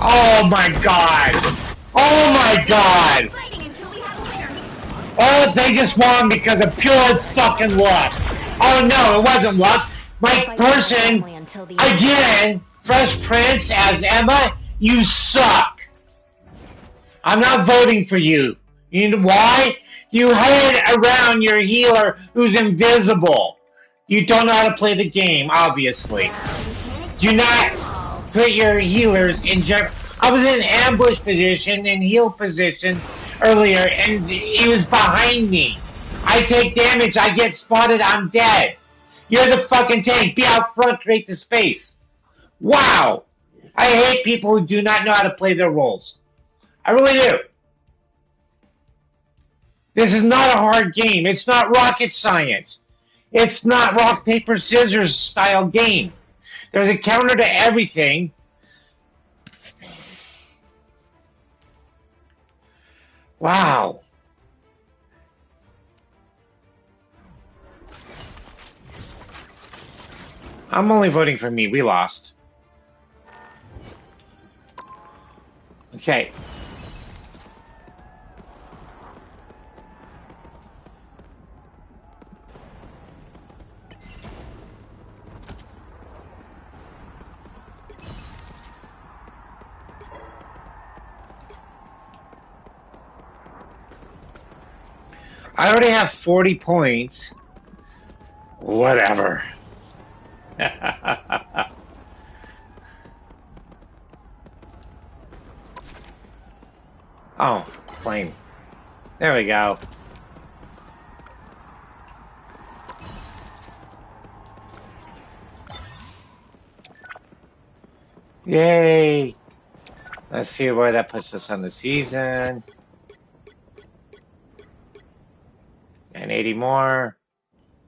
Oh my god! Oh my god! Fighting until we have a winner. Oh, they just won because of pure fucking luck. Oh no, it wasn't luck. My person, again, Fresh Prince as Emma, you suck. I'm not voting for you. You know why? You hide around your healer who's invisible. You don't know how to play the game, obviously. Do not put your healers in jeopardy. I was in ambush position and heal position earlier, and he was behind me. I take damage, I get spotted, I'm dead. You're the fucking tank. Be out front, create the space. Wow. I hate people who do not know how to play their roles. I really do. This is not a hard game. It's not rocket science. It's not rock, paper, scissors style game. There's a counter to everything. Wow. I'm only voting for me. We lost. Okay. I already have 40 points. Whatever. Oh, flame. There we go. Yay! Let's see where that puts us on the season. And 80 more.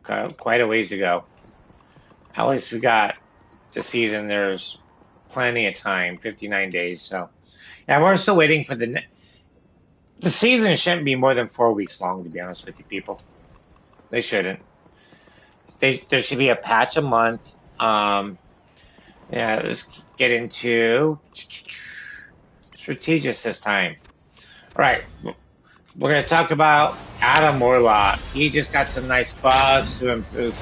Got quite a ways to go. At least we got the season. There's plenty of time, 59 days. So, yeah, we're still waiting for the season shouldn't be more than 4 weeks long, to be honest with you people. They shouldn't. There should be a patch a month. Yeah, let's get into strategics this time. All right, we're going to talk about Adam Warlock. He just got some nice buffs to improve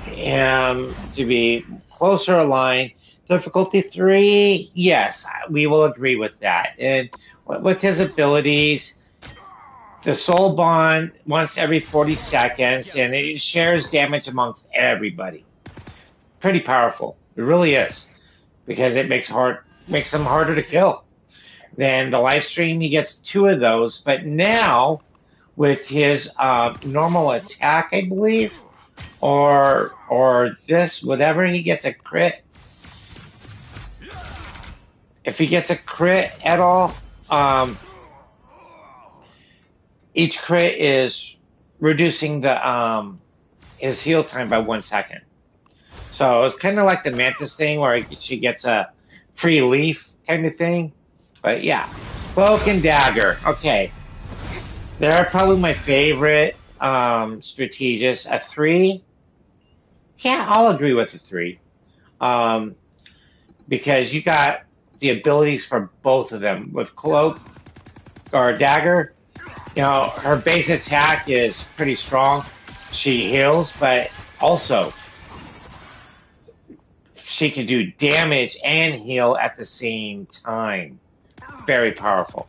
him to be closer aligned. Difficulty 3, yes, we will agree with that. And with his abilities, the soul bond once every 40 seconds, and it shares damage amongst everybody. Pretty powerful. It really is, because it makes them harder to kill. Then the live stream, he gets 2 of those, but now with his normal attack, I believe, or this, whatever, he gets a crit. If he gets a crit at all, each crit is reducing the his heal time by 1 second. So it's kind of like the Mantis thing where she gets a free leaf kind of thing. But yeah, Cloak and Dagger. Okay. They're probably my favorite strategists. A 3? Yeah, I'll agree with a 3. Because you got the abilities for both of them. With Cloak or Dagger, you know, her base attack is pretty strong. She heals, but also she can do damage and heal at the same time. Very powerful.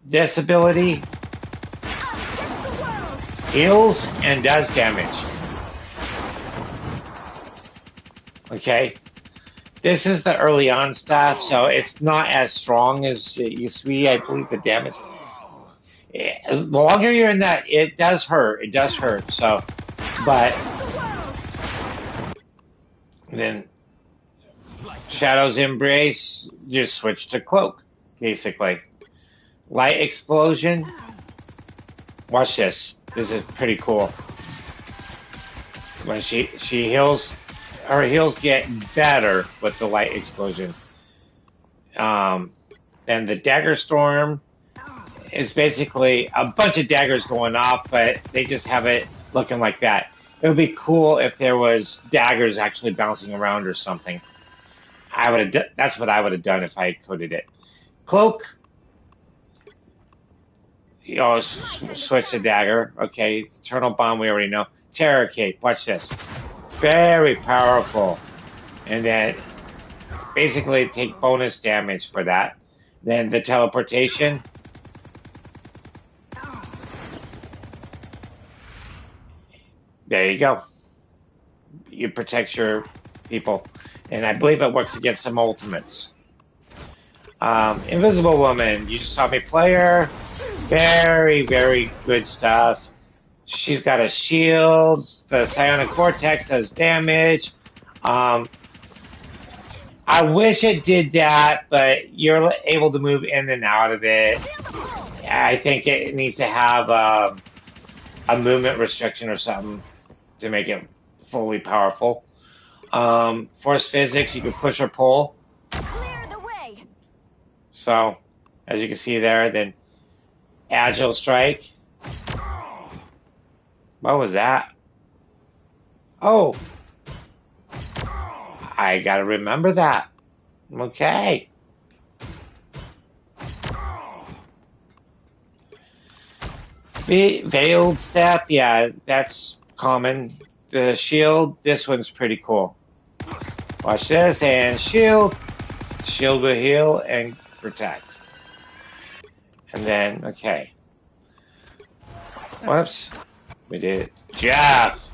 This ability heals and does damage. Okay. This is the early on stuff, so it's not as strong as it used to be. I believe the damage. The longer you're in that, it does hurt. It does hurt. So, but then Shadow's Embrace, just switch to Cloak, basically. Light Explosion. Watch this. This is pretty cool. When she heals, her heals get better with the Light Explosion. And the Dagger Storm is basically a bunch of daggers going off, but they just have it looking like that. It would be cool if there was daggers actually bouncing around or something. That's what I would have done if I coded it. Cloak. You know, switch to Dagger. Okay, Eternal Bomb we already know. Terror Cape. Watch this. Very powerful. And then basically take bonus damage for that. Then the Teleportation. There you go. You protect your people. And I believe it works against some ultimates. Invisible Woman. You just saw me play her. Very, very good stuff. She's got a shield. The Psionic Vortex does damage. I wish it did that, but you're able to move in and out of it. I think it needs to have a movement restriction or something to make it fully powerful. Force Physics, you can push or pull. Clear the way. So, as you can see there, then Agile Strike. What was that? Oh. I gotta remember that. Okay. Veiled Step, yeah, that's common. The shield, this one's pretty cool. Watch this, and shield. Shield will heal and protect. And then, okay. Whoops. We did it. Jeff!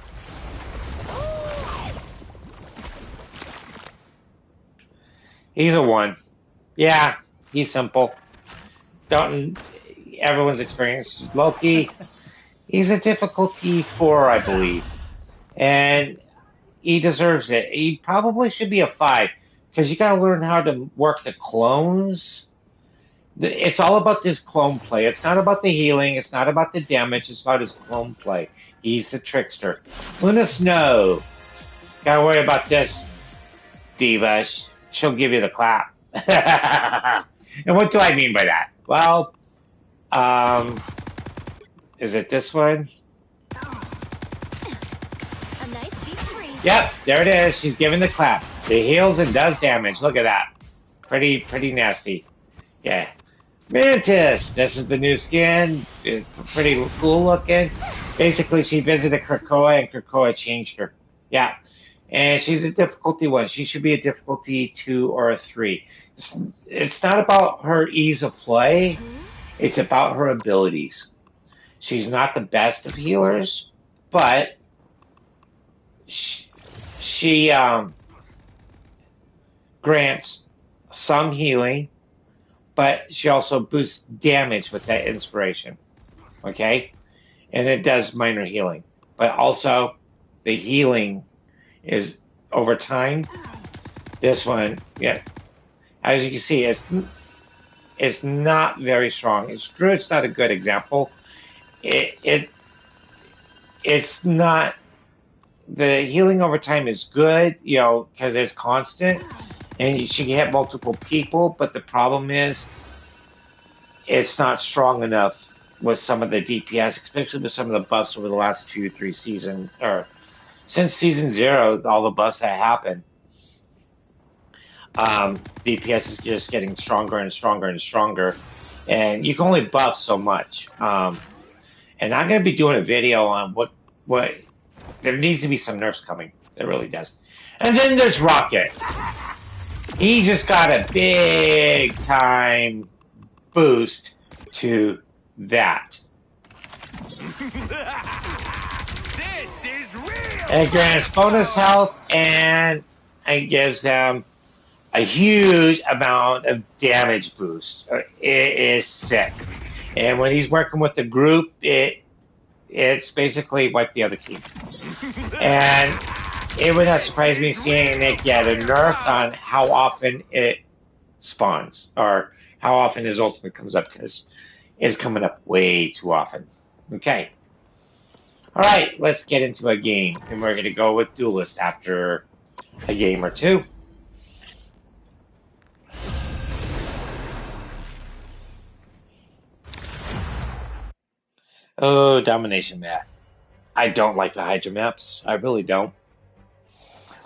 He's a 1. Yeah, he's simple. Don't everyone's experience. Loki, he's a difficulty 4, I believe. And he deserves it. He probably should be a 5. Because you gotta learn how to work the clones. It's all about this clone play. It's not about the healing. It's not about the damage. It's about his clone play. He's the trickster. Luna Snow. Gotta worry about this, Diva. She'll give you the clap. And what do I mean by that? Well, is it this one? A nice deep freeze. Yep, there it is. She's giving the clap. It heals and does damage. Look at that. Pretty nasty. Yeah. Mantis. This is the new skin. It's pretty cool looking. Basically, she visited Krakoa and Krakoa changed her. Yeah. And she's a difficulty 1. She should be a difficulty 2 or a 3. It's not about her ease of play. It's about her abilities. She's not the best of healers, but she grants some healing, but she also boosts damage with that inspiration. Okay? And it does minor healing. But also, the healing is over time. This one, yeah, as you can see, it's not very strong. Druid's not a good example. It's not. The healing over time is good, because it's constant, and she can hit multiple people. But the problem is, it's not strong enough with some of the DPS, especially with some of the buffs over the last 2-3 seasons, or since season 0, all the buffs that happened. DPS is just getting stronger and stronger and stronger, and you can only buff so much. And I'm going to be doing a video on what there needs to be some nerfs coming. There really does. And then there's Rocket. He just got a big time boost to that. This is real! It grants bonus health and it gives them a huge amount of damage boost. It is sick. And when he's working with the group, it's basically like the other team. And it would not surprise me seeing it get a nerf on how often it spawns, or how often his ultimate comes up, because it's coming up way too often. Okay. Alright, let's get into a game. And we're going to go with Duelist after a game or two. Oh, Domination map. I don't like the Hydra maps. I really don't.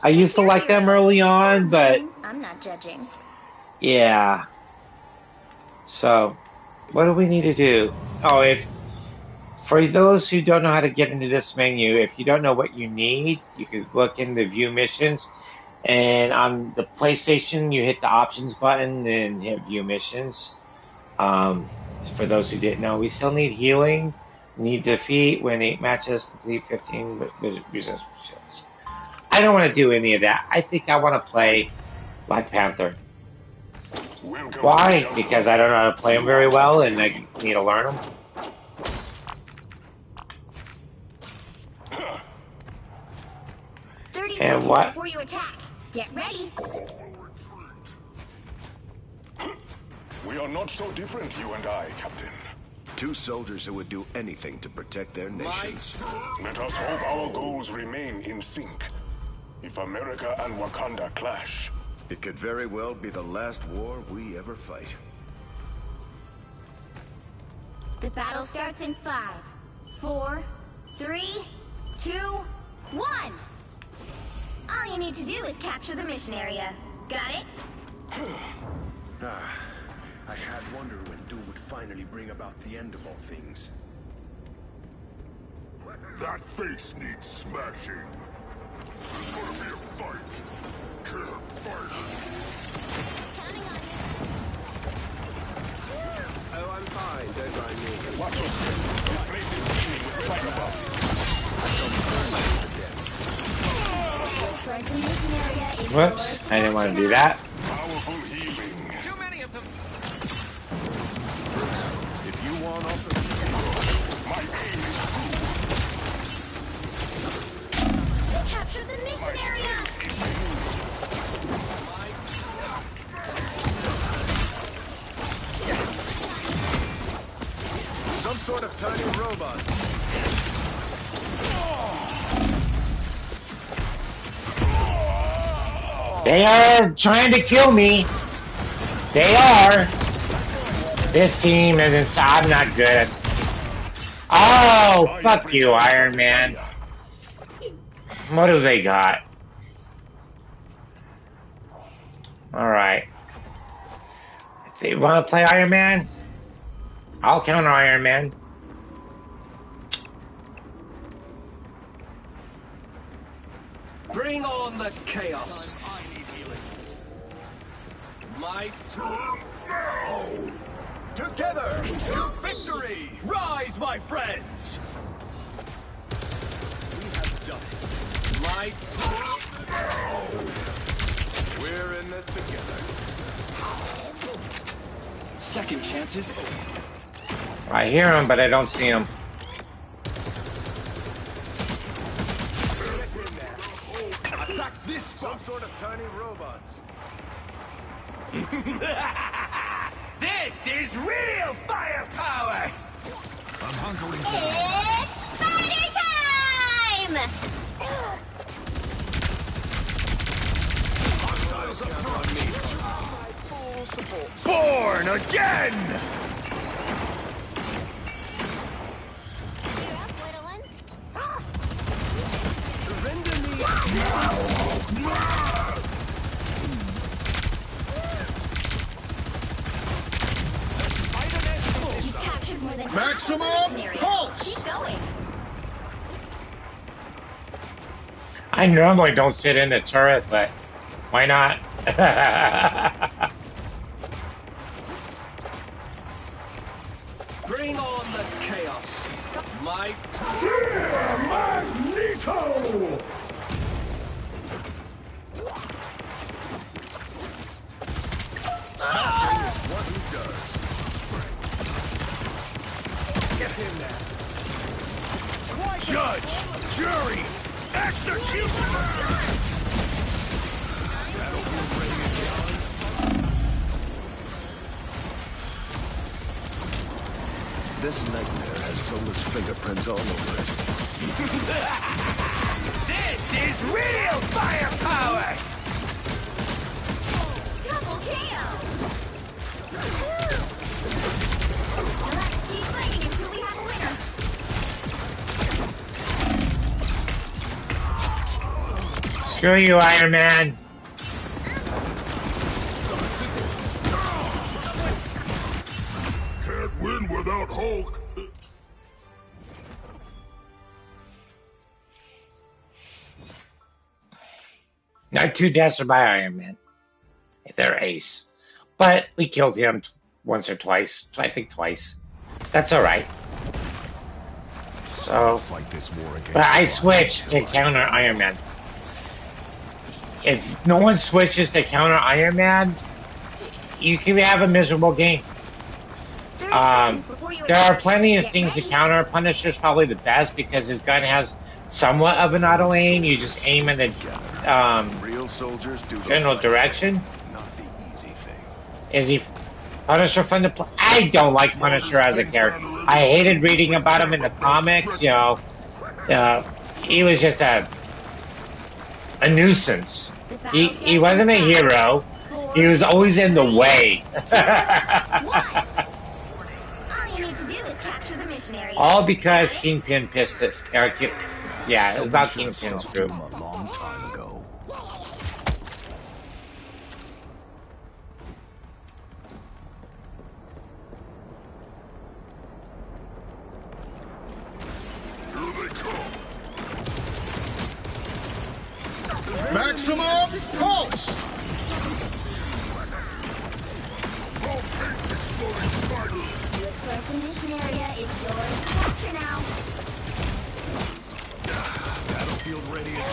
I used to like them early on, but I'm not judging. yeah. So, what do we need to do? Oh, for those who don't know how to get into this menu, if you don't know what you need, you can look into View Missions. And on the PlayStation, you hit the Options button and hit View Missions. For those who didn't know, we still need healing. Need defeat, win 8 matches, complete 15 resistance. I don't want to do any of that. I think I want to play Black Panther. Why? Because I don't know how to play them very well, and I need to learn them. And what? Before you attack, get ready. We are not so different, you and I, Captain. 2 soldiers who would do anything to protect their nations. Let us hope our goals remain in sync. If America and Wakanda clash, It could very well be the last war we ever fight. The battle starts in 5, 4, 3, 2, 1. All you need to do is capture the mission area. Got it? I had wondered when Doom would finally bring about the end of all things. That face needs smashing. There's gonna be a fight. Kill fighters. Counting on Oh, I'm fine. Don't mind me. watch your step. This place is teeming with Whoops, I didn't want to do that. Powerful healing. Too many of them. If you want off the field, My aim is We captured the mission area! Some sort of tiny robot. They are trying to kill me. They are. This team isn't. I'm not good at. Oh, fuck you, Iron Man. What do they got? Alright. If they want to play Iron Man, I'll counter Iron Man. Bring on the chaos. Might together to victory. Rise, my friends. We have done it. Might. We're in this together. Second chances. I hear him, but I don't see him. Attack this spot. Some sort of tiny robots. This is real firepower! I'm hunkering down. It's spider time! Hostiles approach. Born again! Render me You captured more than half of the Maximum mission area. pulse! Keep going. I normally don't sit in the turret, but why not? bring on the chaos. Might. Magneto! What he does. Get him now. Judge, jury, executioner! this nightmare has Sola's fingerprints all over it. This is real firepower! Double KO! Now let's keep fighting until we have a winner. Screw you, Iron Man. Can't win without Hulk. Not 2 deaths are by Iron Man. They're ace. But we killed him once or twice. I think twice. That's alright. So, Fight this war against but I switched to counter Iron Man. If no one switches to counter Iron Man, you can have a miserable game. 30 seconds before you There are attack. plenty of Get things to ready. counter. Punisher's probably the best because his gun has somewhat of an auto aim. You just aim in the Real soldiers do the general fight, direction. not the easy thing. Is he Punisher fun to play? I don't like Punisher as a character. I hated reading about him in the comics. You know, he was just a nuisance. He wasn't a hero. He was always in the way. All you need to do is capture the mission area. All because Got it? Kingpin pissed it. Yeah, it was about Kingpin's group. A long time ago. Maximum pulse! Looks like the mission area is yours to capture now. Battlefield ready to go.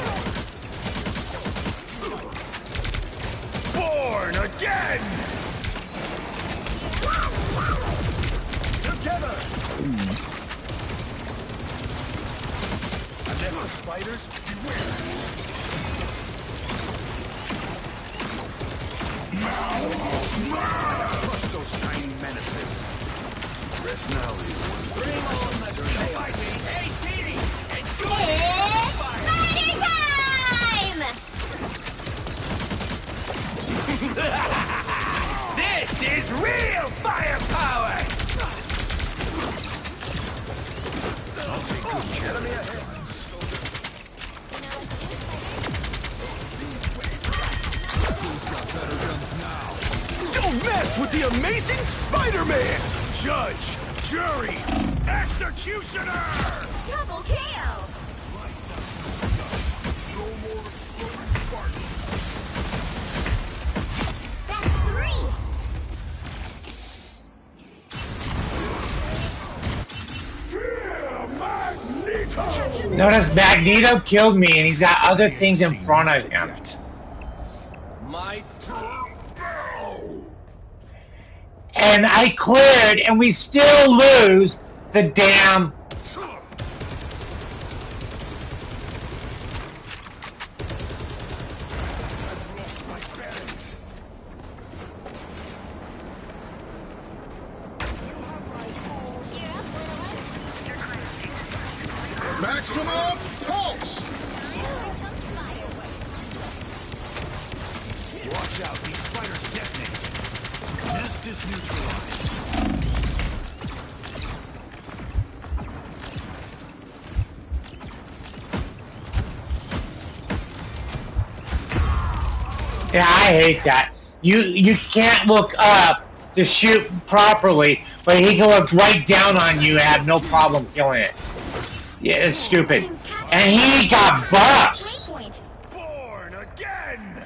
Born again! Together! Unless the spiders, beware! Crush those tiny menaces. Rest now, everyone. Bring on the chaos. Hey, Teeny! Enjoy it! This is real firepower! I'll take good care of your hands. Who's got better guns now? Don't mess with the amazing Spider-Man! Judge, jury, executioner! Double KO! No more exploding Spartans. That's 3! Magneto! Notice Magneto killed me and he's got other things in front of him. My turn now! And I cleared and we still lose the damn... Maximum pulse! Watch out, these spiders detonate. Nest is neutralized. Yeah, I hate that. You can't look up to shoot properly, but he can look right down on you and have no problem killing it. Yeah, it's stupid. And he got buffs! Born again!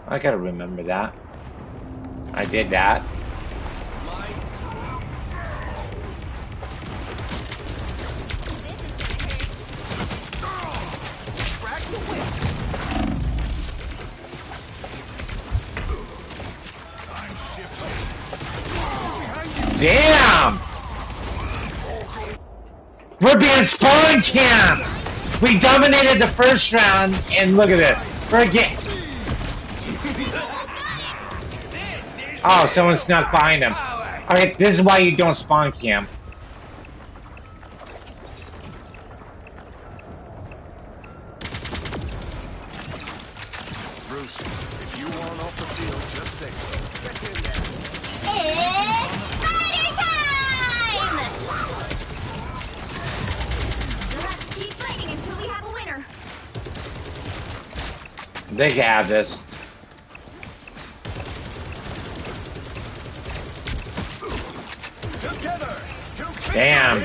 I gotta remember that. I did that. Damn! We're being spawn camped! We dominated the first round, and look at this. Forget. Oh, someone snuck behind him. Okay, this is why you don't spawn camp. Bruce, if you want off the field, just say so. Get in there. It's spider time! We'll have to keep fighting until we have a winner. They can have this. Together! Damn.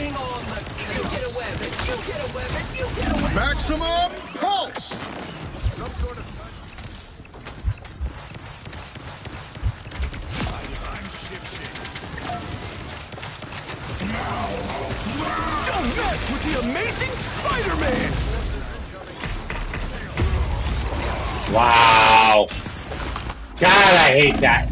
Maximum pulse! Some sort of... I'm shipshape. Don't mess with the amazing Spider-Man! Wow. God, I hate that.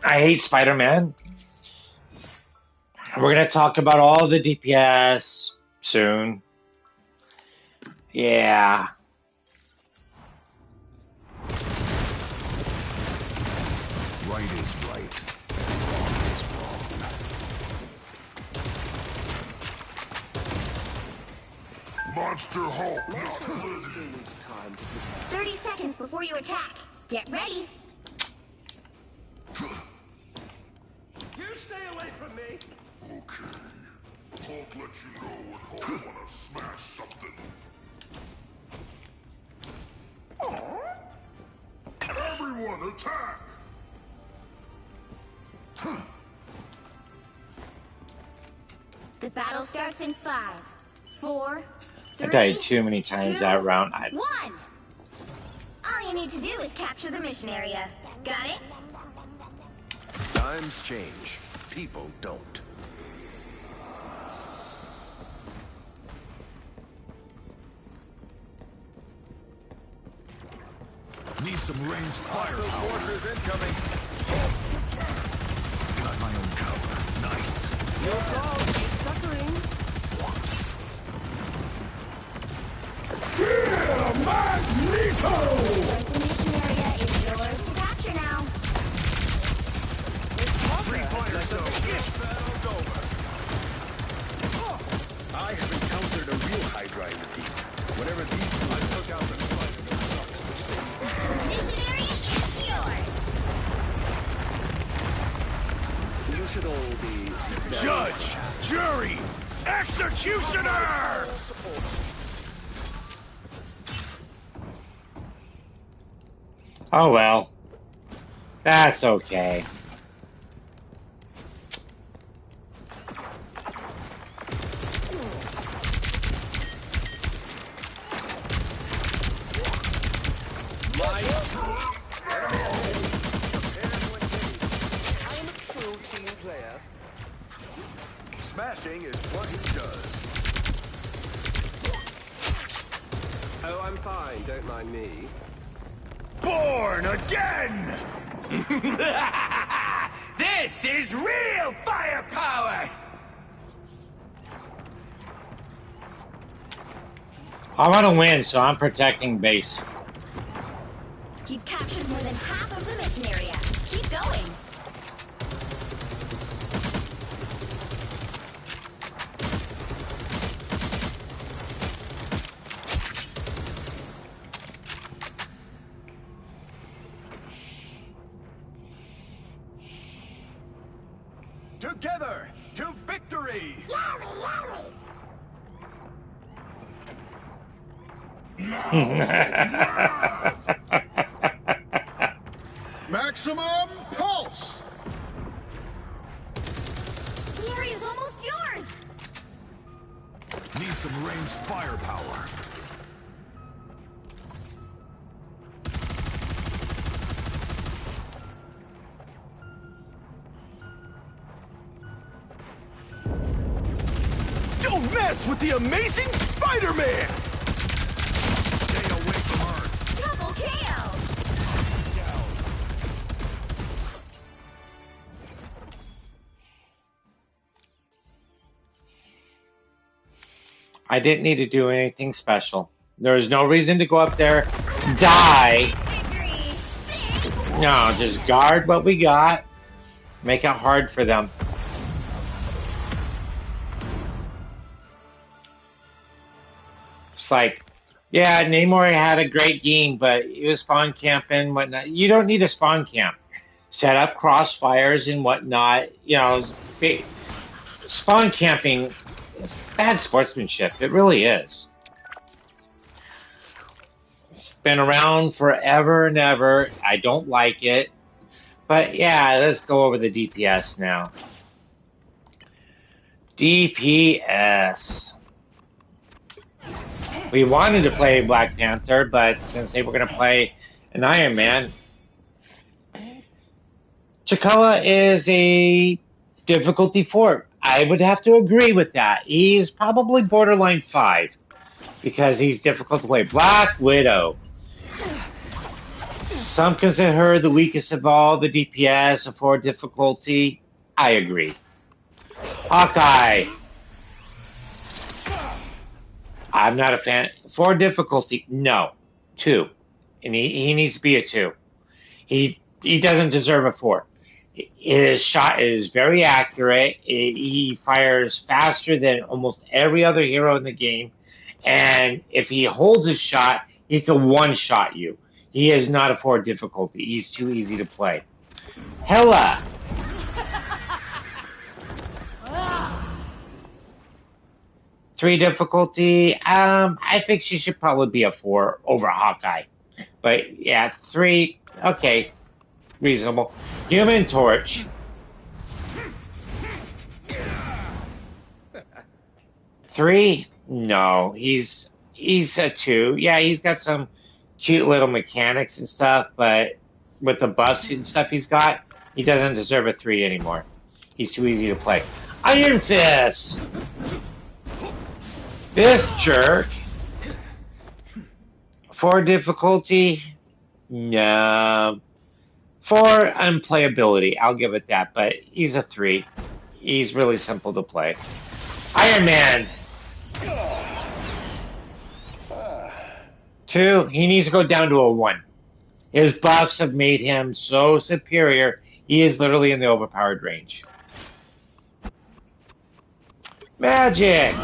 I hate Spider-Man. We're going to talk about all the DPS soon. Yeah. Right is right. Wrong is wrong. Monster Hulk! 30 seconds before you attack. Get ready. You stay away from me! Okay. Hulk let you know when Hulk wanna smash something. Everyone attack! The battle starts in 5, 4, 3, I died too many times that round. 1. All you need to do is capture the mission area. Got it? Times change. People don't. some ranged firepower. Forces incoming. Got my own cover. Nice. Your dog is suckering. Magneto! The mission area is yours to capture now. I have encountered a real Hydra in the deep. Whatever these I took out the spider. The mission area is yours. You should all be Judge! Jury! Executioner! Oh well. That's okay. I'm a true team player. Smashing is what he does. Oh, I'm fine. Don't mind me. Born again! This is real firepower! I want to win, so I'm protecting base. You've captured more than half of the mission area. Keep going. Together to victory! Maximum pulse! The area's almost yours. Need some ranged firepower. Don't mess with the amazing Spider-Man! Stay away from her. Double KO. I didn't need to do anything special. There was no reason to go up there, die. Victory. No, just guard what we got. Make it hard for them. It's like, yeah, Namor had a great game, but he was spawn camping, whatnot. You don't need a spawn camp. Set up crossfires and whatnot. You know, spawn camping is bad sportsmanship. It really is. It's been around forever and ever. I don't like it. But yeah, let's go over the DPS now. DPS. We wanted to play Black Panther, but since they were going to play an Iron Man, T'Challa is a difficulty 4. I would have to agree with that. He's probably borderline 5 because he's difficult to play. Black Widow. Some consider her the weakest of all the DPS, a 4 difficulty. I agree. Hawkeye. I'm not a fan. 4 difficulty, no. 2. And he needs to be a 2. He doesn't deserve a 4. His shot is very accurate. He fires faster than almost every other hero in the game. And if he holds his shot, he can one-shot you. He is not a 4 difficulty. He's too easy to play. Hela. Three difficulty. I think she should probably be a 4 over Hawkeye. But yeah, 3. Okay, reasonable. Human Torch. 3? No, he's a 2. Yeah, he's got some cute little mechanics and stuff, but with the buffs and stuff he's got, he doesn't deserve a 3 anymore. He's too easy to play. Iron Fist. This jerk. 4 difficulty. No. For unplayability, I'll give it that, but he's a 3. He's really simple to play. Iron Man! 2, he needs to go down to a 1. His buffs have made him so superior, he is literally in the overpowered range. Magic!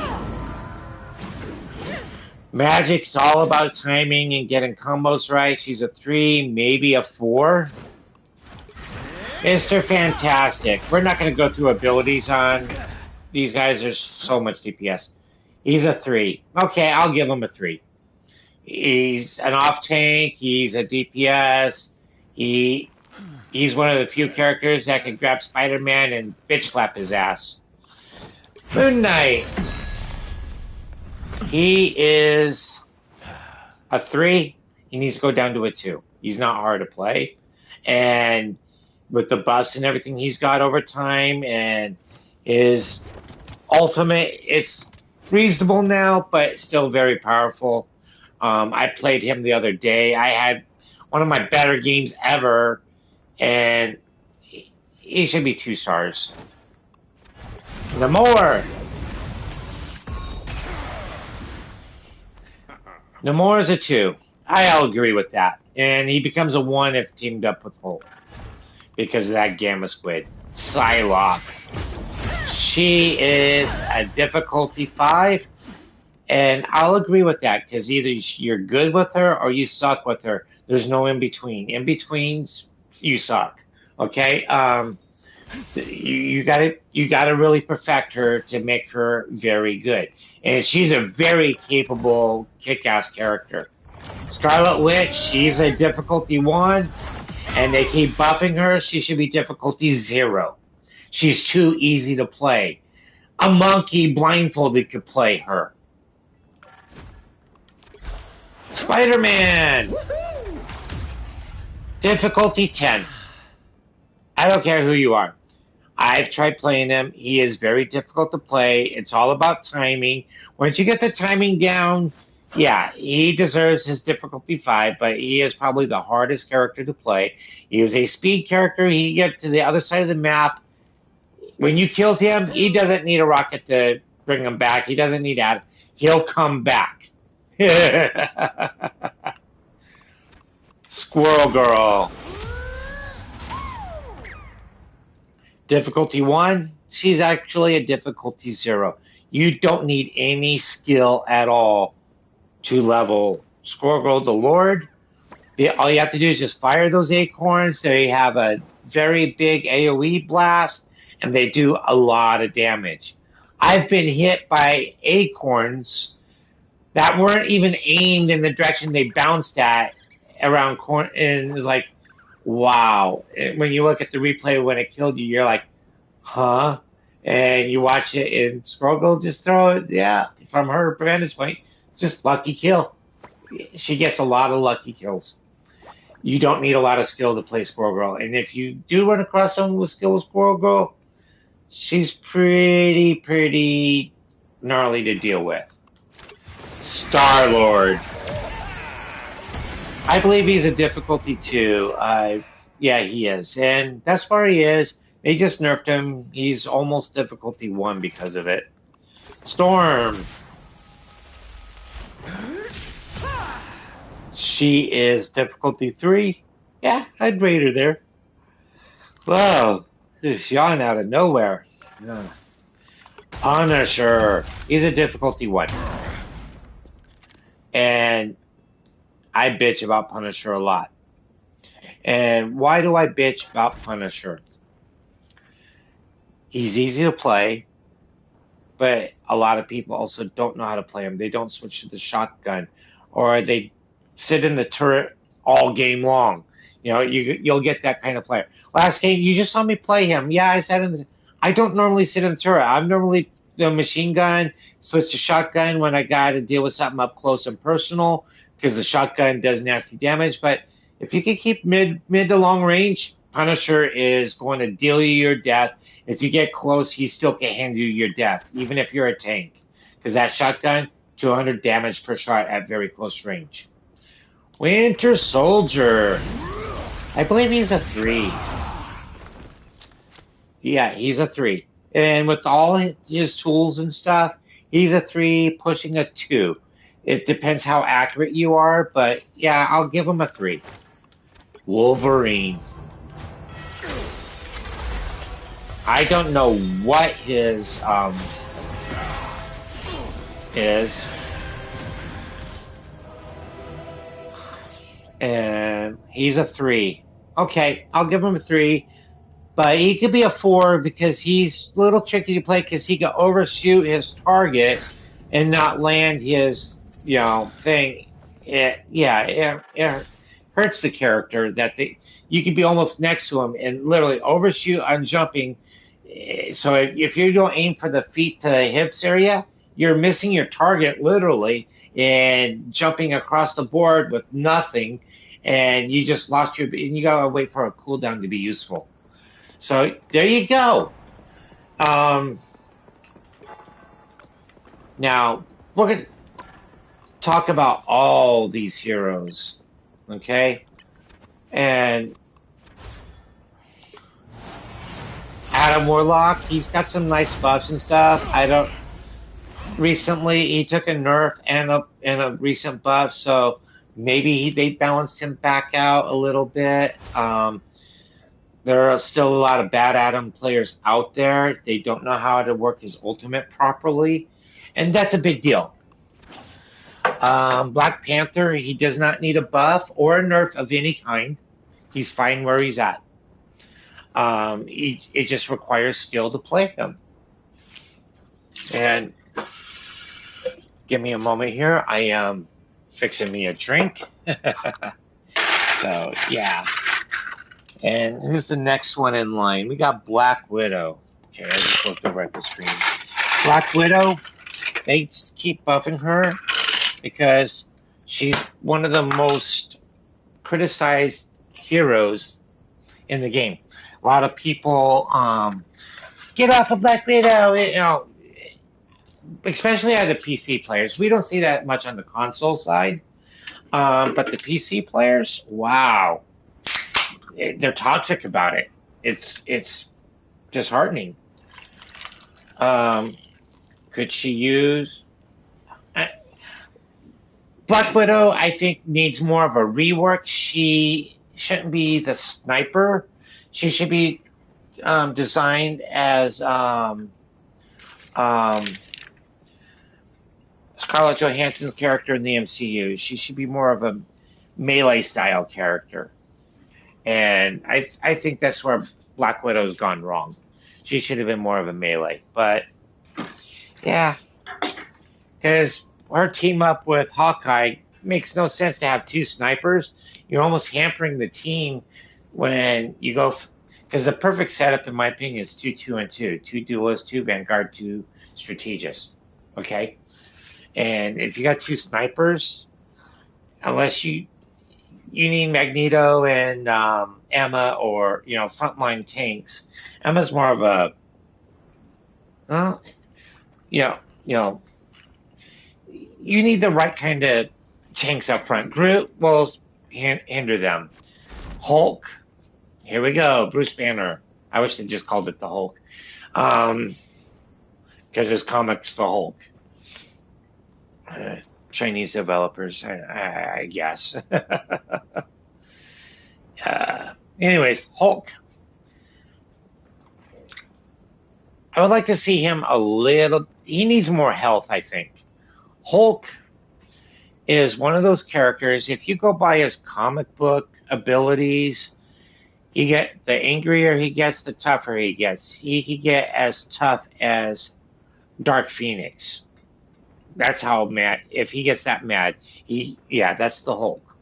Magic's all about timing and getting combos right. She's a 3, maybe a 4. Mr. Fantastic. We're not going to go through abilities on these guys. There's so much DPS. He's a 3. Okay, I'll give him a 3. He's an off tank. He's a DPS. He's one of the few characters that can grab Spider-Man and bitch slap his ass. Moon Knight. He is a 3. He needs to go down to a 2. He's not hard to play. And with the buffs and everything he's got over time and his ultimate, it's reasonable now, but still very powerful. I played him the other day. I had one of my better games ever, and he should be 2 stars. Namor. Namor is a 2. I'll agree with that. And he becomes a 1 if teamed up with Hulk. Because of that Gamma Squid. Psylocke. She is a difficulty 5. And I'll agree with that. Because either you're good with her or you suck with her. There's no in between. In betweens, you suck. Okay? You gotta really perfect her to make her very good. And she's a very capable, kick-ass character. Scarlet Witch, she's a difficulty 1, and they keep buffing her. She should be difficulty 0. She's too easy to play. A monkey blindfolded could play her. Spider-Man! Difficulty 10. I don't care who you are. I've tried playing him. He is very difficult to play. It's all about timing. Once you get the timing down, yeah, he deserves his difficulty 5, but he is probably the hardest character to play. He is a speed character. He gets to the other side of the map. When you killed him, he doesn't need a rocket to bring him back. He doesn't need that. He'll come back. Squirrel Girl. Difficulty 1, she's actually a difficulty 0. You don't need any skill at all to level Squirrel Girl the Lord. All you have to do is just fire those acorns. They have a very big AoE blast, and they do a lot of damage. I've been hit by acorns that weren't even aimed in the direction they bounced at around corn, and it was like, wow. When you look at the replay when it killed you, you're like, huh? And you watch it and Squirrel Girl just throw it, yeah, from her vantage point, just lucky kill. She gets a lot of lucky kills. You don't need a lot of skill to play Squirrel Girl. And if you do run across someone with skill with Squirrel Girl, she's pretty gnarly to deal with. Star-Lord. I believe he's a difficulty 2. Yeah, he is. And that's where he is. They just nerfed him. He's almost difficulty 1 because of it. Storm. She is difficulty 3. Yeah, I'd rate her there. Whoa. This yawn out of nowhere. Yeah. Punisher. He's a difficulty 1. And I bitch about Punisher a lot. And why do I bitch about Punisher? He's easy to play, but a lot of people also don't know how to play him. They don't switch to the shotgun, or they sit in the turret all game long. You know, you'll get that kind of player. Last game, you just saw me play him. Yeah, I don't normally sit in the turret. I'm normally the machine gun, switch to shotgun when I got to deal with something up close and personal, because the shotgun does nasty damage. But if you can keep mid to long range, Punisher is going to deal you your death. If you get close, he still can handle you your death, even if you're a tank. Because that shotgun, 200 damage per shot at very close range. Winter Soldier. I believe he's a 3. Yeah, he's a 3. And with all his tools and stuff, he's a 3 pushing a 2. It depends how accurate you are, but yeah, I'll give him a 3. Wolverine. I don't know what his is. And he's a 3. Okay, I'll give him a 3. But he could be a 4 because he's a little tricky to play because he can overshoot his target and not land his, thing. It hurts the character that you could be almost next to him and literally overshoot on jumping. So if you don't aim for the feet to hips area, you're missing your target literally and jumping across the board with nothing, and you just lost and you gotta wait for a cooldown to be useful. So there you go. Now we're gonna talk about all these heroes, okay? And Adam Warlock, he's got some nice buffs and stuff. Recently he took a nerf and a recent buff, so maybe they balanced him back out a little bit. There are still a lot of bad Adam players out there. They don't know how to work his ultimate properly, and that's a big deal. Black Panther, he does not need a buff or a nerf of any kind. He's fine where he's at. It just requires skill to play him. And give me a moment here. I am fixing me a drink. So, yeah. And who's the next one in line? We got Black Widow. Okay, I just looked over at the screen. Black Widow, they keep buffing her because she's one of the most criticized heroes in the game. A lot of people get off of Black Widow, especially out of the PC players. We don't see that much on the console side, but the PC players, wow. They're toxic about it. It's disheartening. Could she use Black Widow? I think needs more of a rework. She shouldn't be the sniper. She should be designed as Scarlett Johansson's character in the MCU. She should be more of a melee style character. And I think that's where Black Widow's gone wrong. She should have been more of a melee. But, yeah. Because her team up with Hawkeye makes no sense to have 2 snipers. You're almost hampering the team when you go... Because the perfect setup, in my opinion, is 2, 2, and 2. 2 duelists, 2 Vanguard, 2 strategists. Okay? And if you got 2 snipers, unless you need Magneto and Emma or, frontline tanks. Emma's more of a, you need the right kind of tanks up front. Groot will hinder them. Hulk, here we go, Bruce Banner. I wish they just called it the Hulk. Because his comic's the Hulk. Chinese developers, I guess. Anyways, Hulk. I would like to see him a little... He needs more health, I think. Hulk is one of those characters, if you go by his comic book abilities, the angrier he gets, the tougher he gets. He can get as tough as Dark Phoenix. That's how mad. If he gets that mad, that's the Hulk.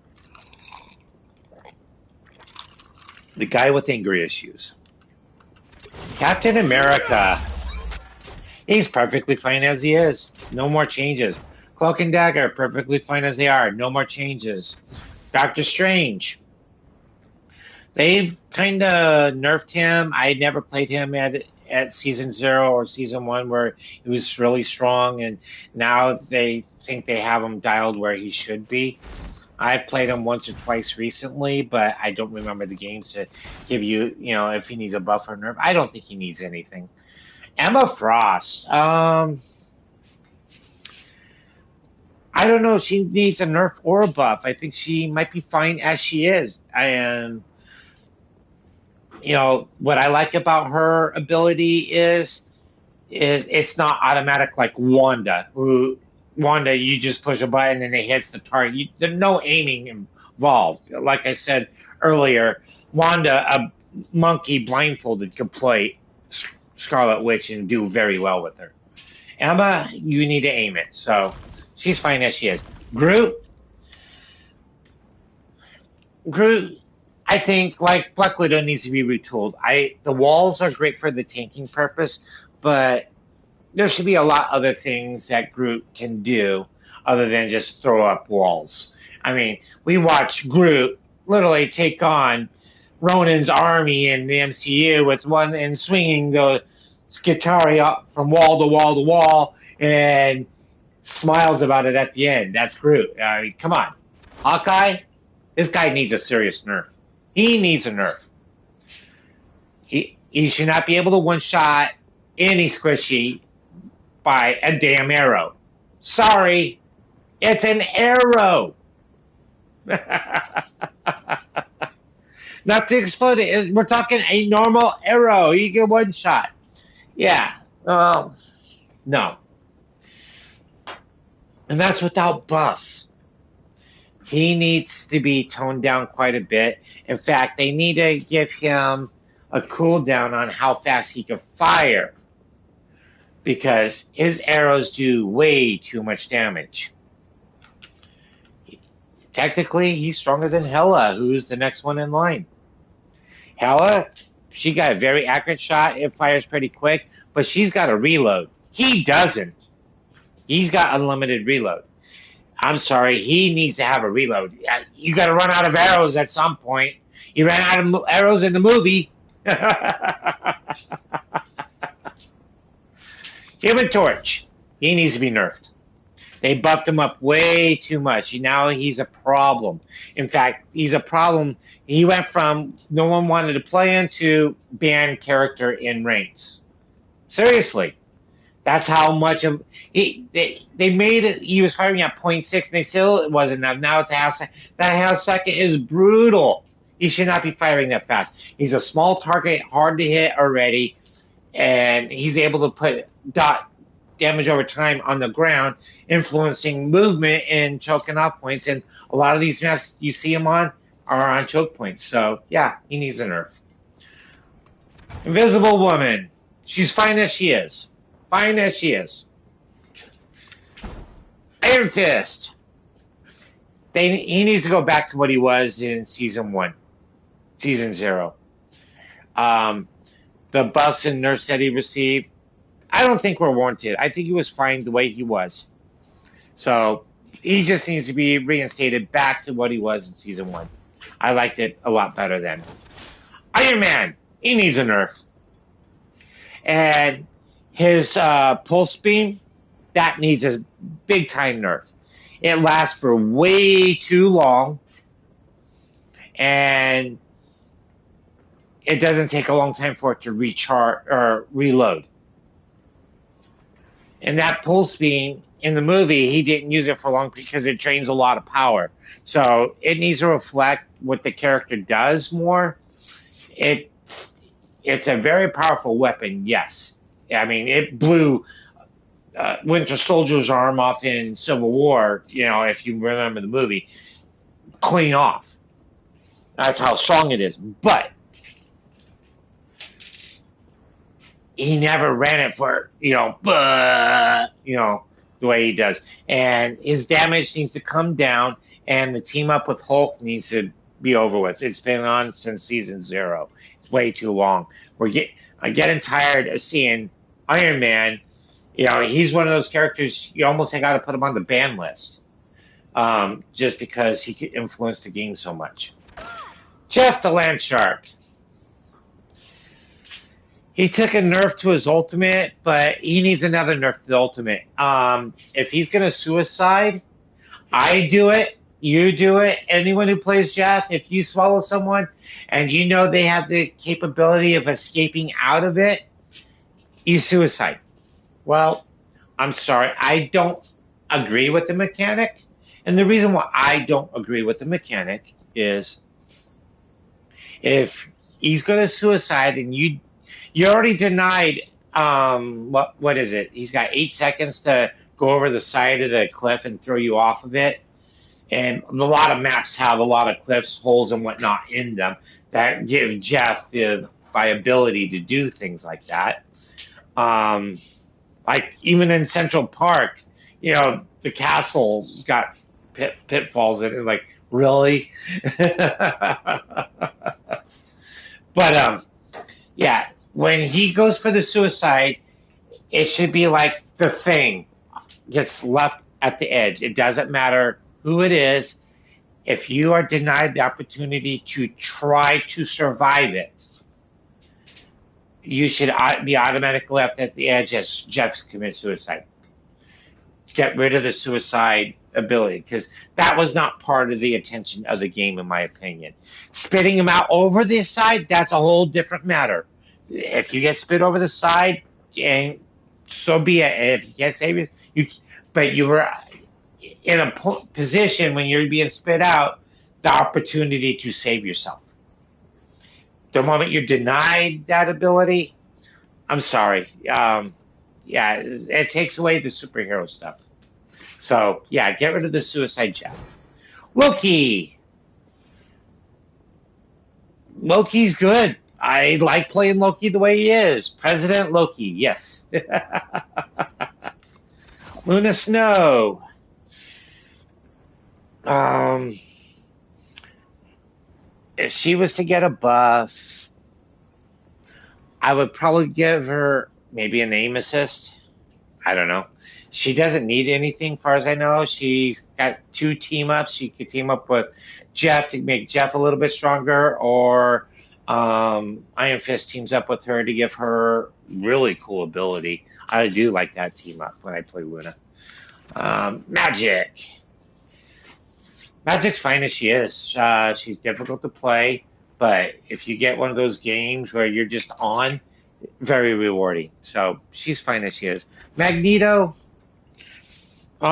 The guy with angry issues. Captain America. He's perfectly fine as he is. No more changes. Cloak and Dagger, perfectly fine as they are. No more changes. Doctor Strange. They've kind of nerfed him. I never played him at Season 0 or Season 1 where he was really strong, and now they think they have him dialed where he should be. I've played him once or twice recently, but I don't remember the games to give you, if he needs a buff or nerf. I don't think he needs anything. Emma Frost. I don't know if she needs a nerf or a buff. I think she might be fine as she is. And what I like about her ability is it's not automatic like Wanda, you just push a button and it hits the target. There's no aiming involved. Like I said earlier, Wanda, a monkey blindfolded, could play Scarlet Witch and do very well with her. Emma, you need to aim it. So she's fine as she is. Groot, I think, like Black Widow, needs to be retooled. The walls are great for the tanking purpose, but there should be a lot of other things that Groot can do other than just throw up walls. I mean, we watch Groot literally take on Ronan's army in the MCU with one and swinging the Skitarii up from wall to wall to wall and smiles about it at the end. That's Groot. I mean, come on. Hawkeye, this guy needs a serious nerf. He needs a nerf. He should not be able to one-shot any squishy by a damn arrow. Sorry, it's an arrow. Not to explode it. We're talking a normal arrow. You get one shot. Yeah. No. And that's without buffs. He needs to be toned down quite a bit. In fact, they need to give him a cooldown on how fast he can fire, because his arrows do way too much damage. Technically, he's stronger than Hela, who's the next one in line. Hela, she got a very accurate shot. It fires pretty quick, but she's got a reload. He doesn't. He's got unlimited reload. I'm sorry, he needs to have a reload. You got to run out of arrows at some point. He ran out of arrows in the movie. Human Torch. He needs to be nerfed. They buffed him up way too much. Now he's a problem. In fact, he's a problem. He went from no one wanted to play him to banned character in ranks. Seriously. That's how much of they made it. He was firing at 0.6 and they still it wasn't enough. Now it's a half second. That half second is brutal. He should not be firing that fast. He's a small target, hard to hit already, and he's able to put dot damage over time on the ground, influencing movement and choking off points. And a lot of these maps you see him on are on choke points. So yeah, he needs a nerf. Invisible Woman. She's fine as she is. Fine as she is. Iron Fist. He needs to go back to what he was in Season 1. Season 0. The buffs and nerfs that he received, I don't think were warranted. I think he was fine the way he was. So, he just needs to be reinstated back to what he was in Season 1. I liked it a lot better then. Iron Man. He needs a nerf. And his pulse beam, that needs a big time nerf. It lasts for way too long, and it doesn't take a long time for it to recharge or reload. And that pulse beam in the movie, he didn't use it for long because it drains a lot of power. So it needs to reflect what the character does more. It's a very powerful weapon, yes. I mean, it blew Winter Soldier's arm off in Civil War, if you remember the movie, clean off. That's how strong it is. But he never ran it for, the way he does. And his damage needs to come down, and the team up with Hulk needs to be over with. It's been on since Season 0. It's way too long. I'm getting tired of seeing Iron Man. He's one of those characters you almost got to put him on the ban list, just because he could influence the game so much. Jeff the Land Shark. He took a nerf to his ultimate, but he needs another nerf to the ultimate. If he's going to suicide, I do it. You do it. Anyone who plays Jeff, if you swallow someone and you know they have the capability of escaping out of it, you suicide. Well, I'm sorry. I don't agree with the mechanic. And the reason why I don't agree with the mechanic is if he's going to suicide and you already denied what is it? He's got 8 seconds to go over the side of the cliff and throw you off of it. And a lot of maps have a lot of cliffs, holes, and whatnot in them that give Jeff the viability to do things like that. Like even in Central Park, the castle's got pitfalls in it. Like, really? But yeah, when he goes for the suicide, it should be like the thing gets left at the edge. It doesn't matter who it is. If you are denied the opportunity to try to survive it, you should be automatically left at the edge as Jeff commits suicide. Get rid of the suicide ability, because that was not part of the intention of the game, in my opinion. Spitting him out over the side, that's a whole different matter. If you get spit over the side, and so be it. If you can't save it, but you were in a position when you're being spit out, the opportunity to save yourself. The moment you're denied that ability, I'm sorry. Yeah, it takes away the superhero stuff. So, yeah, get rid of the suicide Jeff. Loki. Loki's good. I like playing Loki the way he is. President Loki, yes. Luna Snow. If she was to get a buff, I would probably give her maybe an aim assist. I don't know. She doesn't need anything, far as I know. She's got 2 team ups. She could team up with Jeff to make Jeff a little bit stronger, or Iron Fist teams up with her to give her really cool ability. I do like that team up when I play Luna. Magic. Magic's fine as she is. She's difficult to play, but if you get one of those games where you're just on, very rewarding. So she's fine as she is. Magneto, they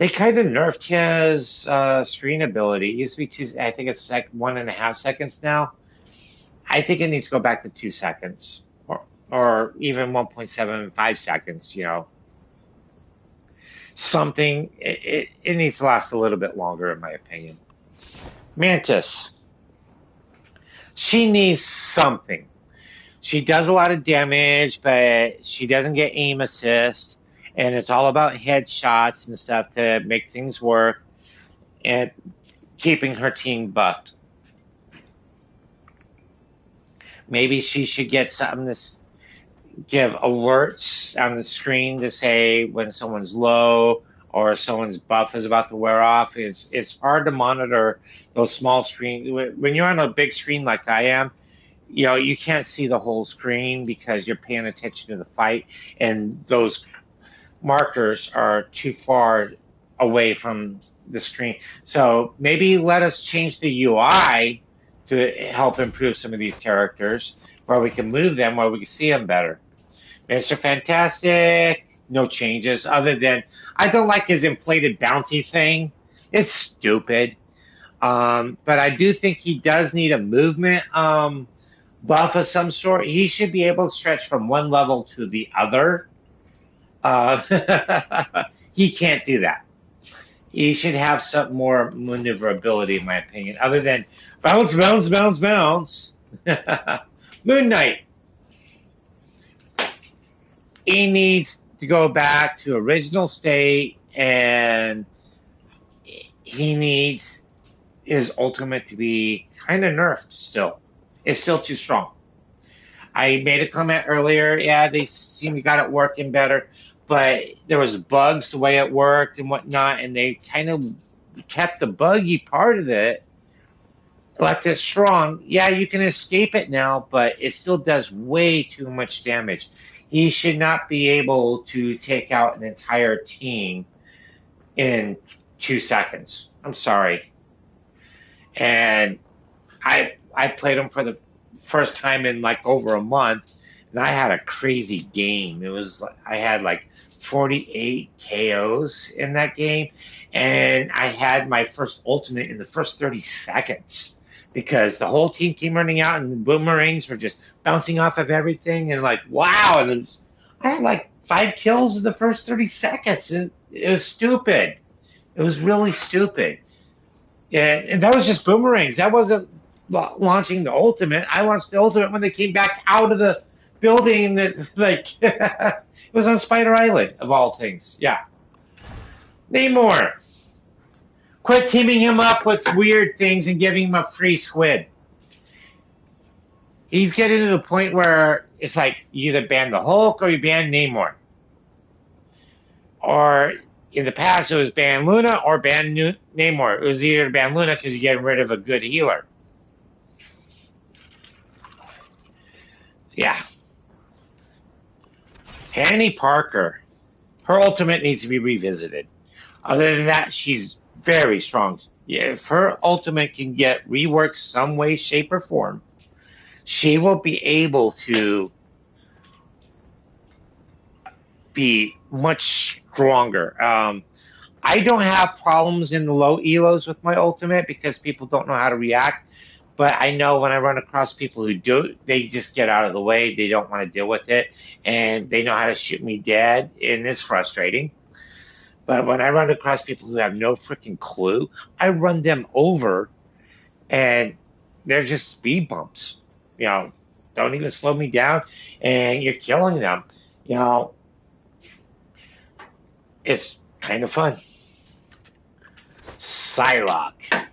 kind of nerfed his screen ability. It used to be 2. I think it's 1.5 seconds now. I think it needs to go back to 2 seconds, or even 1.75 seconds. Something. It needs to last a little bit longer, in my opinion. Mantis. She needs something. She does a lot of damage, but she doesn't get aim assist, and it's all about headshots and stuff to make things work and keeping her team buffed. Maybe she should get something to give alerts on the screen to say when someone's low or someone's buff is about to wear off. It's hard to monitor those small screens. When you're on a big screen like I am, you can't see the whole screen because you're paying attention to the fight, and those markers are too far away from the screen. So maybe let us change the UI to help improve some of these characters, where we can move them, where we can see them better. Mr. Fantastic, no changes other than I don't like his inflated bounty thing. It's stupid. But I do think he does need a movement buff of some sort. He should be able to stretch from one level to the other. He can't do that. He should have some more maneuverability, in my opinion, other than bounce, bounce, bounce, bounce. Moon Knight. He needs to go back to original state, and he needs his ultimate to be kind of nerfed still. It's still too strong. I made a comment earlier, yeah, they seem to got it working better, but there was bugs the way it worked and whatnot, and they kind of kept the buggy part of it, left it strong. Yeah, you can escape it now, but it still does way too much damage. He should not be able to take out an entire team in 2 seconds. I'm sorry. And I played him for the first time in like over a month, and I had a crazy game. It was I had like 48 KOs in that game, and I had my first ultimate in the first 30 seconds because the whole team came running out, and the boomerangs were just bouncing off of everything, and like wow, and I had like 5 kills in the first 30 seconds, and it was stupid. It was really stupid. And that was just boomerangs. That wasn't launching the ultimate. I launched the ultimate when they came back out of the building. That like it was on Spider Island of all things. Yeah, Namor. Quit teaming him up with weird things and giving him a free squid. He's getting to the point where it's like you either ban the Hulk or you ban Namor. Or in the past, it was ban Luna or ban Namor. It was either ban Luna because you're getting rid of a good healer. Yeah. Annie Parker. Her ultimate needs to be revisited. Other than that, she's very strong. Yeah, if her ultimate can get reworked some way, shape, or form, she will be able to be much stronger. I don't have problems in the low elos with my ultimate because people don't know how to react. But I know when I run across people who do, they just get out of the way. They don't want to deal with it, and they know how to shoot me dead, and it's frustrating. But when I run across people who have no freaking clue, I run them over, and they're just speed bumps. You know, don't even slow me down, and you're killing them. You know, it's kind of fun. Psylocke.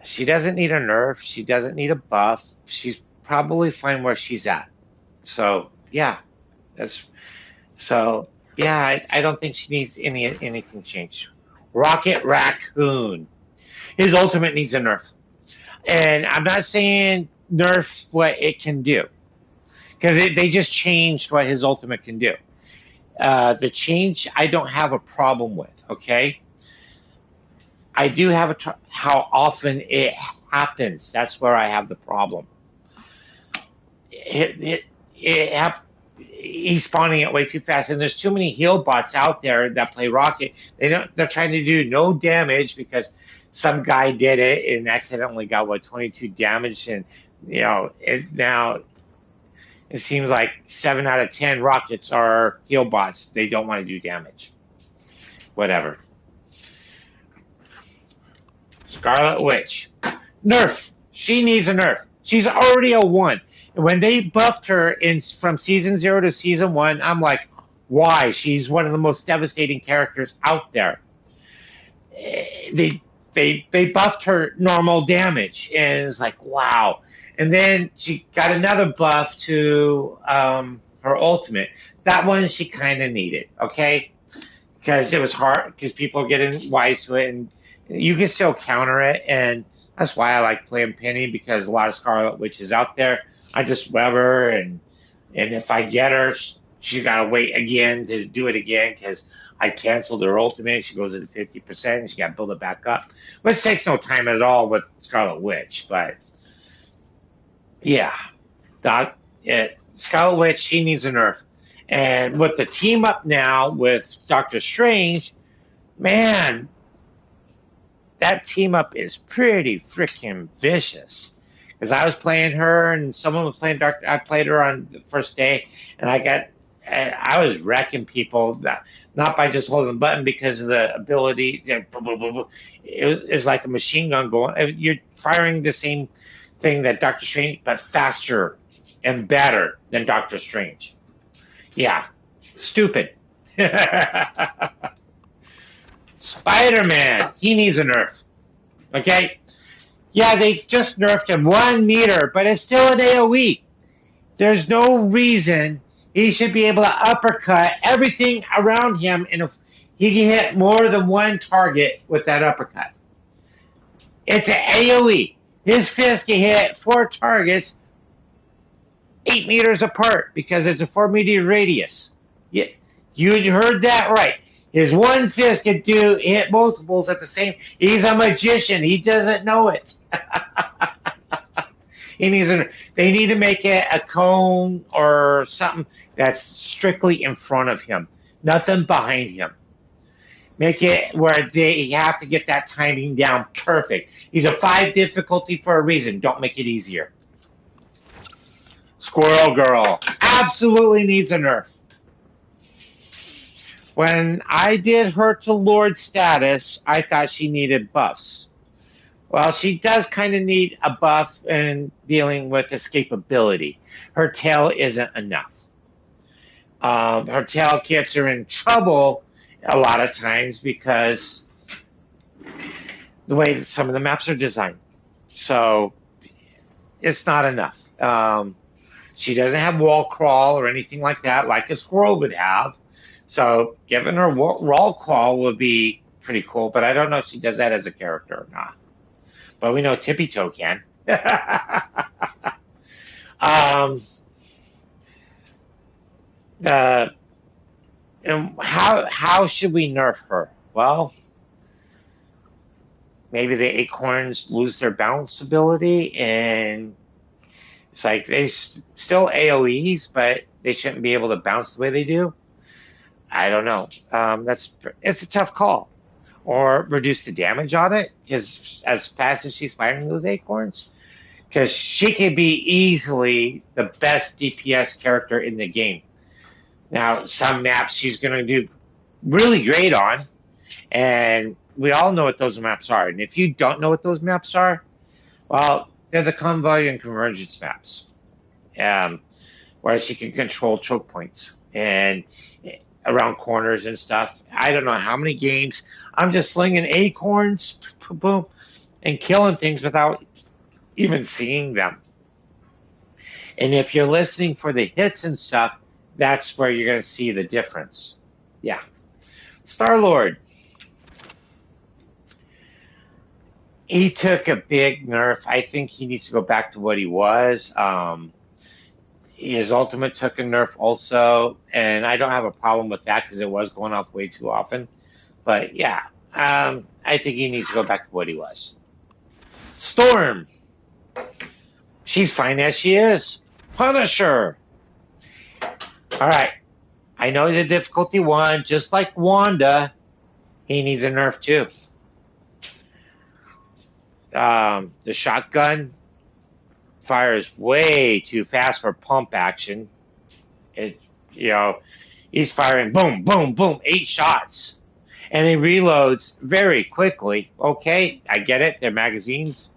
She doesn't need a nerf. She doesn't need a buff. She's probably fine where she's at. So yeah, I don't think she needs anything changed. Rocket Raccoon. His ultimate needs a nerf, and I'm not saying nerf what it can do because they just changed what his ultimate can do. The change I don't have a problem with. Okay. I do have how often it happens. That's where I have the problem. He's spawning it way too fast, and there's too many heal bots out there that play Rocket. They're trying to do no damage because some guy did it and accidentally got 22 damage, and now it seems like 7 out of 10 Rockets are heal bots. They don't want to do damage. Whatever. Scarlet Witch. Nerf. She needs a nerf. She's already a 1. And when they buffed her from season 0 to season 1, I'm like, why? She's one of the most devastating characters out there. They buffed her normal damage, and it's like, wow. And then she got another buff to her ultimate. That one she kind of needed, okay? Because it was hard, because people are getting wise to it, and you can still counter it, and that's why I like playing Penny, because a lot of Scarlet Witches out there. I just web her, and if I get her, she got to wait again to do it again, because I canceled her ultimate. She goes into 50%, and she got to build it back up, which takes no time at all with Scarlet Witch, but yeah. Scarlet Witch, she needs a nerf. And with the team up now with Doctor Strange, man, that team up is pretty freaking vicious. Because I was playing her, and someone was playing Doctor. I played her on the first day, and I was wrecking people. Not by just holding the button, because of the ability. It was like a machine gun going. You're firing the same thing that Doctor Strange, but faster and better than Doctor Strange. Yeah, stupid. Spider-Man, he needs a nerf. Okay? Yeah, they just nerfed him 1 meter, but it's still an AoE. There's no reason he should be able to uppercut everything around him, and if he can hit more than one target with that uppercut. It's an AoE. His fist can hit 4 targets 8 meters apart because it's a 4-meter radius. Yeah, You heard that right. His one fist can hit multiples at the same. He's a magician. He doesn't know it. He needs they need to make it a cone or something that's strictly in front of him, nothing behind him. Make it where they have to get that timing down perfect. He's a 5 difficulty for a reason. Don't make it easier. Squirrel Girl absolutely needs a nerf. When I did her to Lord status, I thought she needed buffs. Well, she does kind of need a buff in dealing with escapability. Her tail isn't enough. Her tail gets her in trouble a lot of times because the way that some of the maps are designed. So it's not enough. She doesn't have wall crawl or anything like that, like a squirrel would have. So giving her wall crawl would be pretty cool, but I don't know if she does that as a character or not. But we know Tippy Toe can. And how should we nerf her? Well, maybe the acorns lose their bounce ability, and it's like they still AOEs, but they shouldn't be able to bounce the way they do. I don't know. It's a tough call. Or reduce the damage on it, because as fast as she's firing those acorns, because she could be easily the best DPS character in the game. Now, some maps she's going to do really great on, and we all know what those maps are. And if you don't know what those maps are, well, they're the convoy and convergence maps, where she can control choke points and around corners and stuff. I don't know how many games I'm just slinging acorns, boom, and killing things without even seeing them. And if you're listening for the hits and stuff, that's where you're going to see the difference. Yeah. Star-Lord. He took a big nerf. I think he needs to go back to what he was. His ultimate took a nerf also, and I don't have a problem with that because it was going off way too often. But yeah, I think he needs to go back to what he was. Storm. She's fine as she is. Punisher. All right. I know the difficulty 1, just like Wanda, he needs a nerf too. The shotgun fires way too fast for pump action. He's firing boom, boom, boom, 8 shots. And he reloads very quickly. Okay, I get it. They're magazines.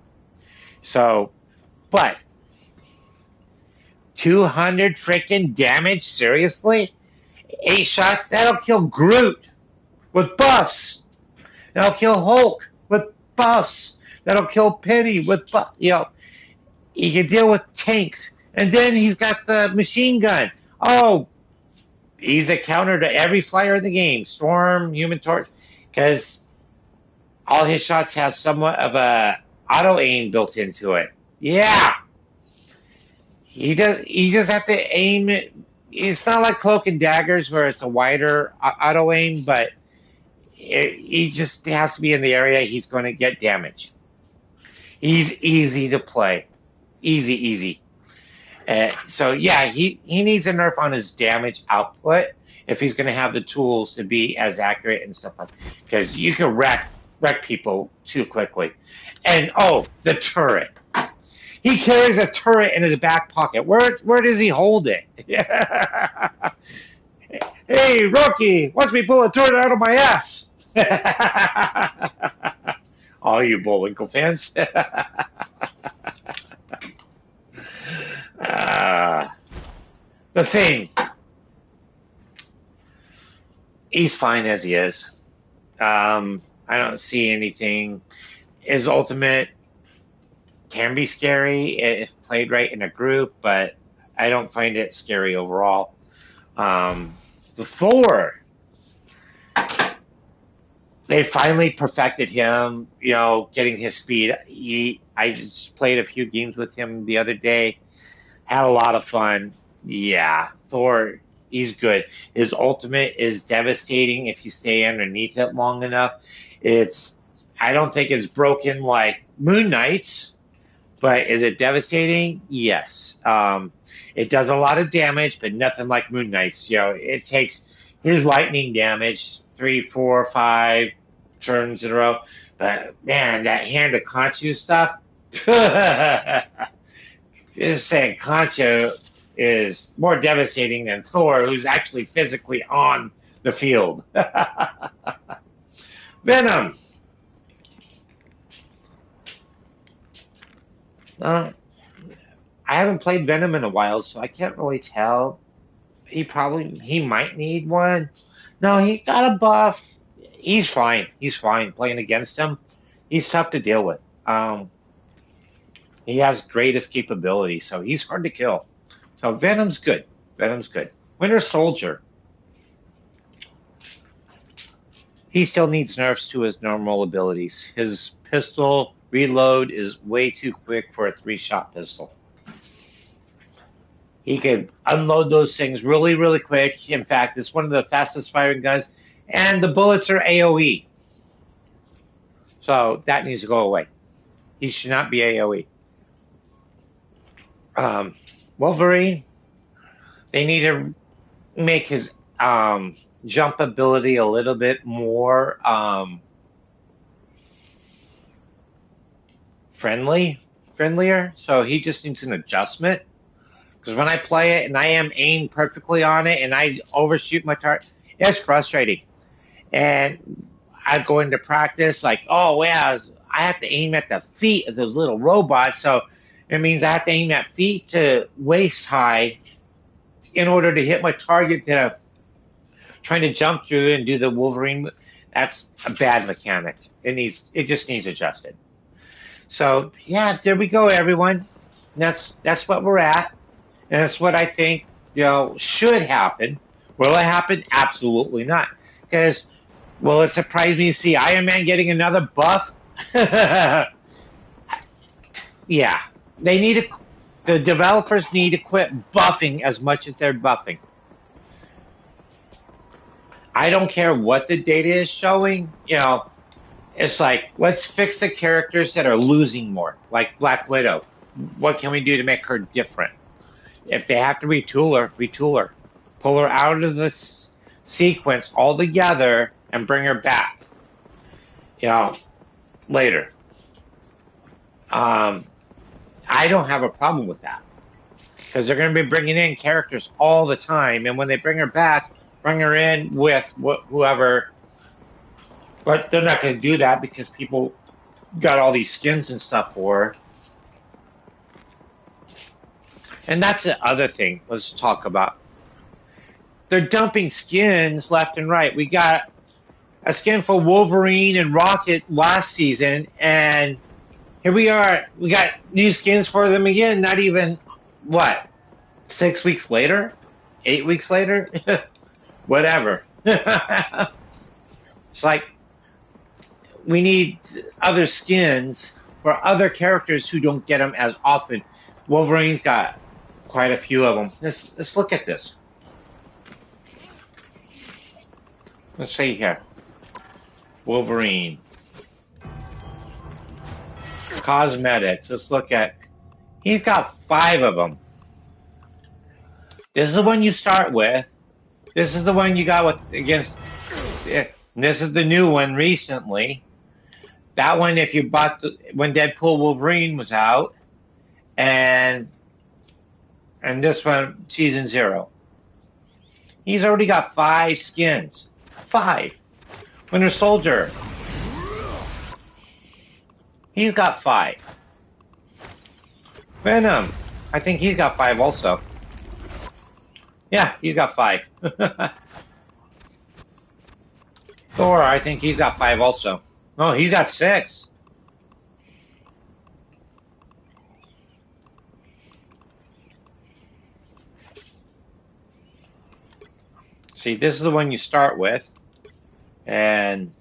So, but 200 freaking damage? Seriously? 8 shots? That'll kill Groot with buffs. That'll kill Hulk with buffs. That'll kill Penny with buffs. He can deal with tanks. And then he's got the machine gun. Oh, he's the counter to every flyer in the game. Storm, Human Torch. Because all his shots have somewhat of a auto aim built into it. Yeah. He just have to aim it. It's not like Cloak and Daggers where it's a wider auto aim, but he just has to be in the area he's going to get damage. He's easy to play. Easy. So yeah, he needs a nerf on his damage output if he's going to have the tools to be as accurate and stuff like that. Because you can wreck people too quickly. And the turret. He carries a turret in his back pocket. Where does he hold it? Hey, rookie, watch me pull a turret out of my ass. All you Bullwinkle fans. The Thing. He's fine as he is. I don't see anything. His ultimate can be scary if played right in a group, but I don't find it scary overall. The Thor. They finally perfected him, getting his speed. I just played a few games with him the other day. Had a lot of fun. Yeah, Thor, He's good. His ultimate is devastating if you stay underneath it long enough. It's I don't think it's broken like Moon Knight's, but is it devastating? Yes. It does a lot of damage, but nothing like Moon Knight's. It takes his lightning damage 3, 4, 5 turns in a row. But man, that hand of Conchu stuff. Just saying, Conchu is more devastating than Thor, who's actually physically on the field. Venom. I haven't played Venom in a while, so I can't really tell. He might need one. No, he got a buff. He's fine. He's fine playing against him. He's tough to deal with. He has great escapability, so he's hard to kill. So Venom's good. Venom's good. Winter Soldier. He still needs nerfs to his normal abilities. His pistol reload is way too quick for a 3-shot pistol. He could unload those things really, really quick. In fact, it's one of the fastest firing guns, and the bullets are AoE. So that needs to go away. He should not be AoE. Wolverine, they need to make his jump ability a little bit more friendlier. So he just needs an adjustment. Because when I play it and I am aimed perfectly on it and I overshoot my target, it's frustrating. And I go into practice like, oh yeah, I have to aim at the feet of those little robots. So it means I have to aim at feet to waist high in order to hit my target that I'm trying to jump through and do the Wolverine. That's a bad mechanic. It just needs adjusted. So yeah, there we go, everyone. That's what we're at. And that's what I think, should happen. Will it happen? Absolutely not. Because, will it surprise me to see Iron Man getting another buff? Yeah. The developers need to quit buffing as much as they're buffing. I don't care what the data is showing. It's like, let's fix the characters that are losing more, like Black Widow. What can we do to make her different? If they have to retool her. Pull her out of the sequence altogether and bring her back. Later. I don't have a problem with that. Because they're going to be bringing in characters all the time. And when they bring her back, bring her in with whoever. But they're not going to do that because people got all these skins and stuff for her. And that's the other thing. Let's talk about. They're dumping skins left and right. We got a skin for Wolverine and Rocket last season, and here we are. We got new skins for them again. Not even, 6 weeks later? 8 weeks later? Whatever. It's like, we need other skins for other characters who don't get them as often. Wolverine's got quite a few of them. Let's look at this. Let's see here. Wolverine. Cosmetics. Let's look at. He's got 5 of them. This is the one you start with. This is the one you got against. This is the new one recently. That one, if you bought when Deadpool Wolverine was out, and this one, Season 0. He's already got 5 skins. 5. Winter Soldier. He's got 5. Venom. I think he's got 5 also. Yeah, he's got 5. Thor, I think he's got 5 also. No, he's got 6. See, this is the one you start with. And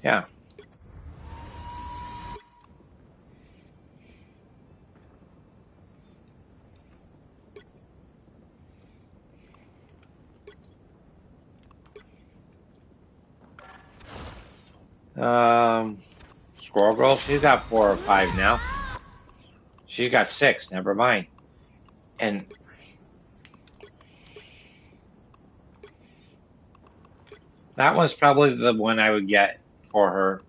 yeah. Squirrel Girl, she's got 4 or 5 now. She's got 6, never mind. And that was probably the one I would get for her.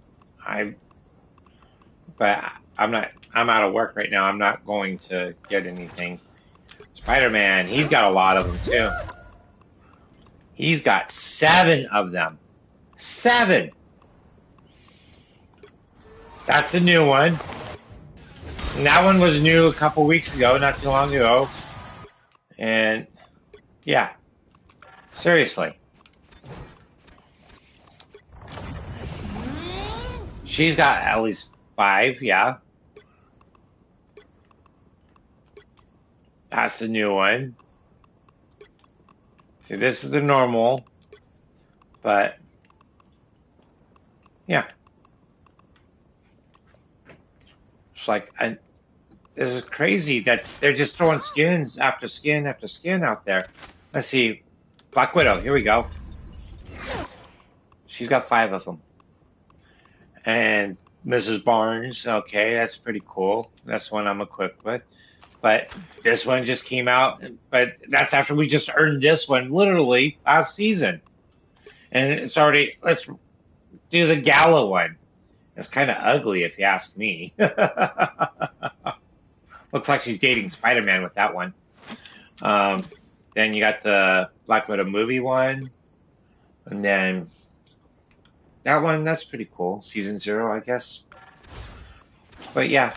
But I'm out of work right now. I'm not going to get anything. Spider-Man, he's got a lot of them too. He's got 7 of them. 7! That's the new one. And that one was new a couple weeks ago, not too long ago. And yeah, seriously. She's got at least 5, yeah. That's the new one. See, this is the normal, but yeah. It's like, this is crazy that they're just throwing skins after skin after skin out there. Let's see. Black Widow, here we go. She's got 5 of them. And Mrs. Barnes, okay, that's pretty cool. That's one I'm equipped with. But this one just came out, but that's after we just earned this one literally last season. And it's already, let's do the Gala one. It's kind of ugly if you ask me. Looks like she's dating Spider-Man with that one. Then you got the Black Widow movie one. And then that one, that's pretty cool. Season 0, I guess. But yeah.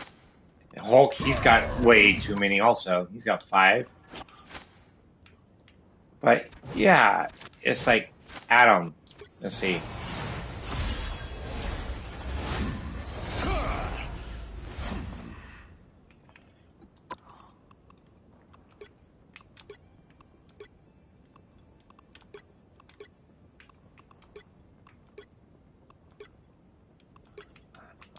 Hulk, he's got way too many also. He's got 5. But yeah, it's like Adam. Let's see.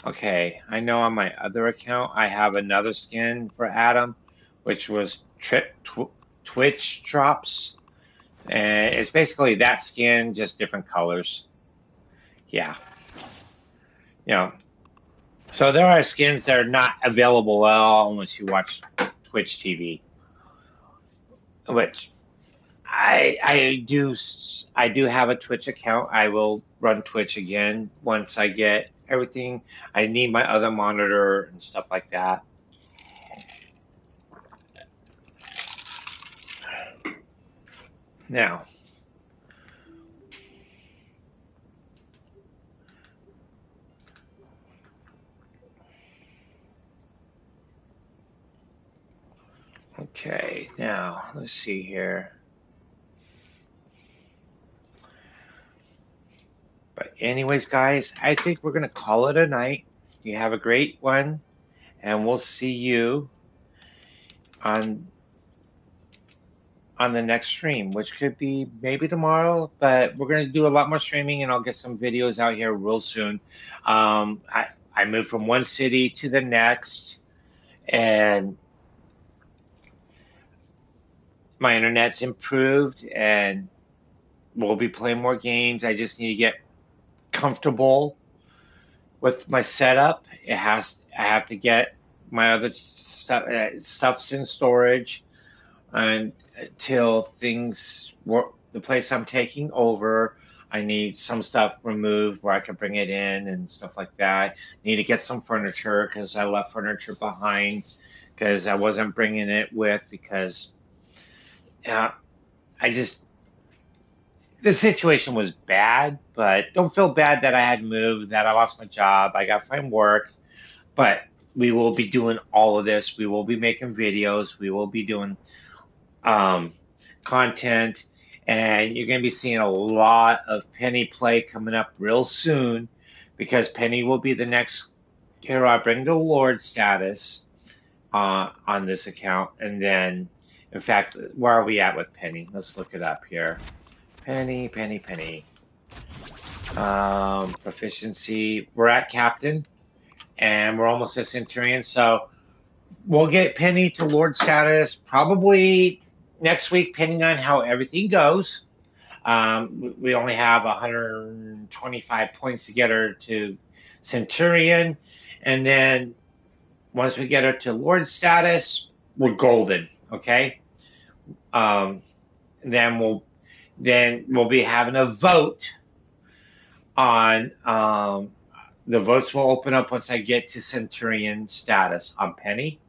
Okay, I know on my other account I have another skin for Adam, which was Twitch Drops. And it's basically that skin, just different colors. Yeah. You know, so there are skins that are not available at all unless you watch Twitch TV. Which I do have a Twitch account. I will run Twitch again once I get everything. I need my other monitor and stuff like that. Now, okay, now let's see here. But anyways, guys, I think we're going to call it a night. You have a great one, and we'll see you on the next stream, which could be maybe tomorrow, but we're going to do a lot more streaming, and I'll get some videos out here real soon. I moved from one city to the next, and my internet's improved, and we'll be playing more games. I just need to get comfortable with my setup. I have to get my other stuff's in storage until things work. The place I'm taking over, I need some stuff removed where I can bring it in and stuff like that. Need to get some furniture because I left furniture behind because I wasn't bringing it with because the situation was bad, but don't feel bad that I had moved, that I lost my job. I got to find work, but we will be doing all of this. We will be making videos. We will be doing content, and you're going to be seeing a lot of Penny play coming up real soon because Penny will be the next hero I bring to Lord status on this account. And then, in fact, where are we at with Penny? Let's look it up here. Penny. Proficiency. We're at Captain, and we're almost at Centurion. So we'll get Penny to Lord status probably next week, depending on how everything goes. We only have 125 points to get her to Centurion, and then once we get her to Lord status, we're golden. Okay. Um, then we'll be having a vote on the votes will open up once I get to Centurion status on Penny,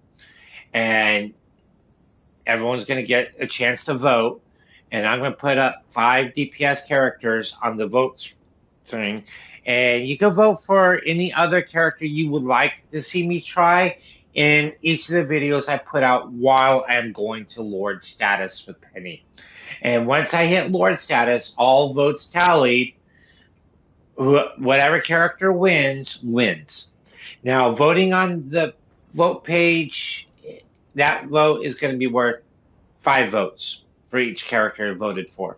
and everyone's going to get a chance to vote. And I'm going to put up 5 DPS characters on the votes thing, and you can vote for any other character you would like to see me try in each of the videos I put out while I'm going to Lord status with Penny. And once I hit Lord status, all votes tallied. Whatever character wins, wins. Now, voting on the vote page, that vote is going to be worth 5 votes for each character voted for.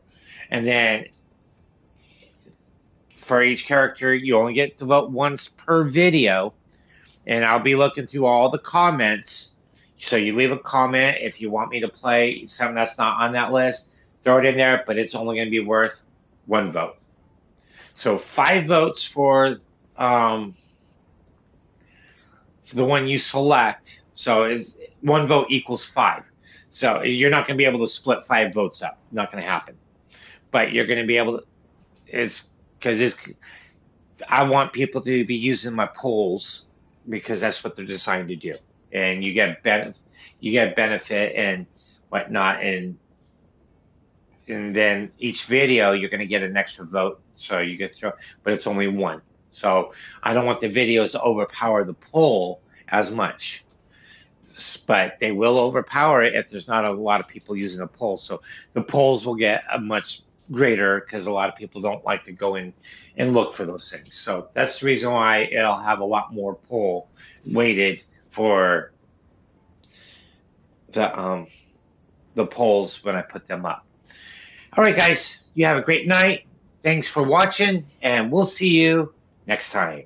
And then for each character, you only get to vote once per video. And I'll be looking through all the comments. So you leave a comment if you want me to play something that's not on that list. Throw it in there, but it's only going to be worth 1 vote. So 5 votes for the one you select. So 1 vote equals 5. So you're not going to be able to split 5 votes up. Not going to happen. But you're going to be able to, I want people to be using my polls because that's what they're designed to do. And you get benefit and whatnot, and then each video you're going to get an extra vote, so you get through, but it's only 1. So I don't want the videos to overpower the poll as much, but they will overpower it if there's not a lot of people using the poll. So the polls will get a much greater because a lot of people don't like to go in and look for those things. So that's the reason why it'll have a lot more poll weighted for the polls when I put them up. All right, guys, you have a great night. Thanks for watching, and we'll see you next time.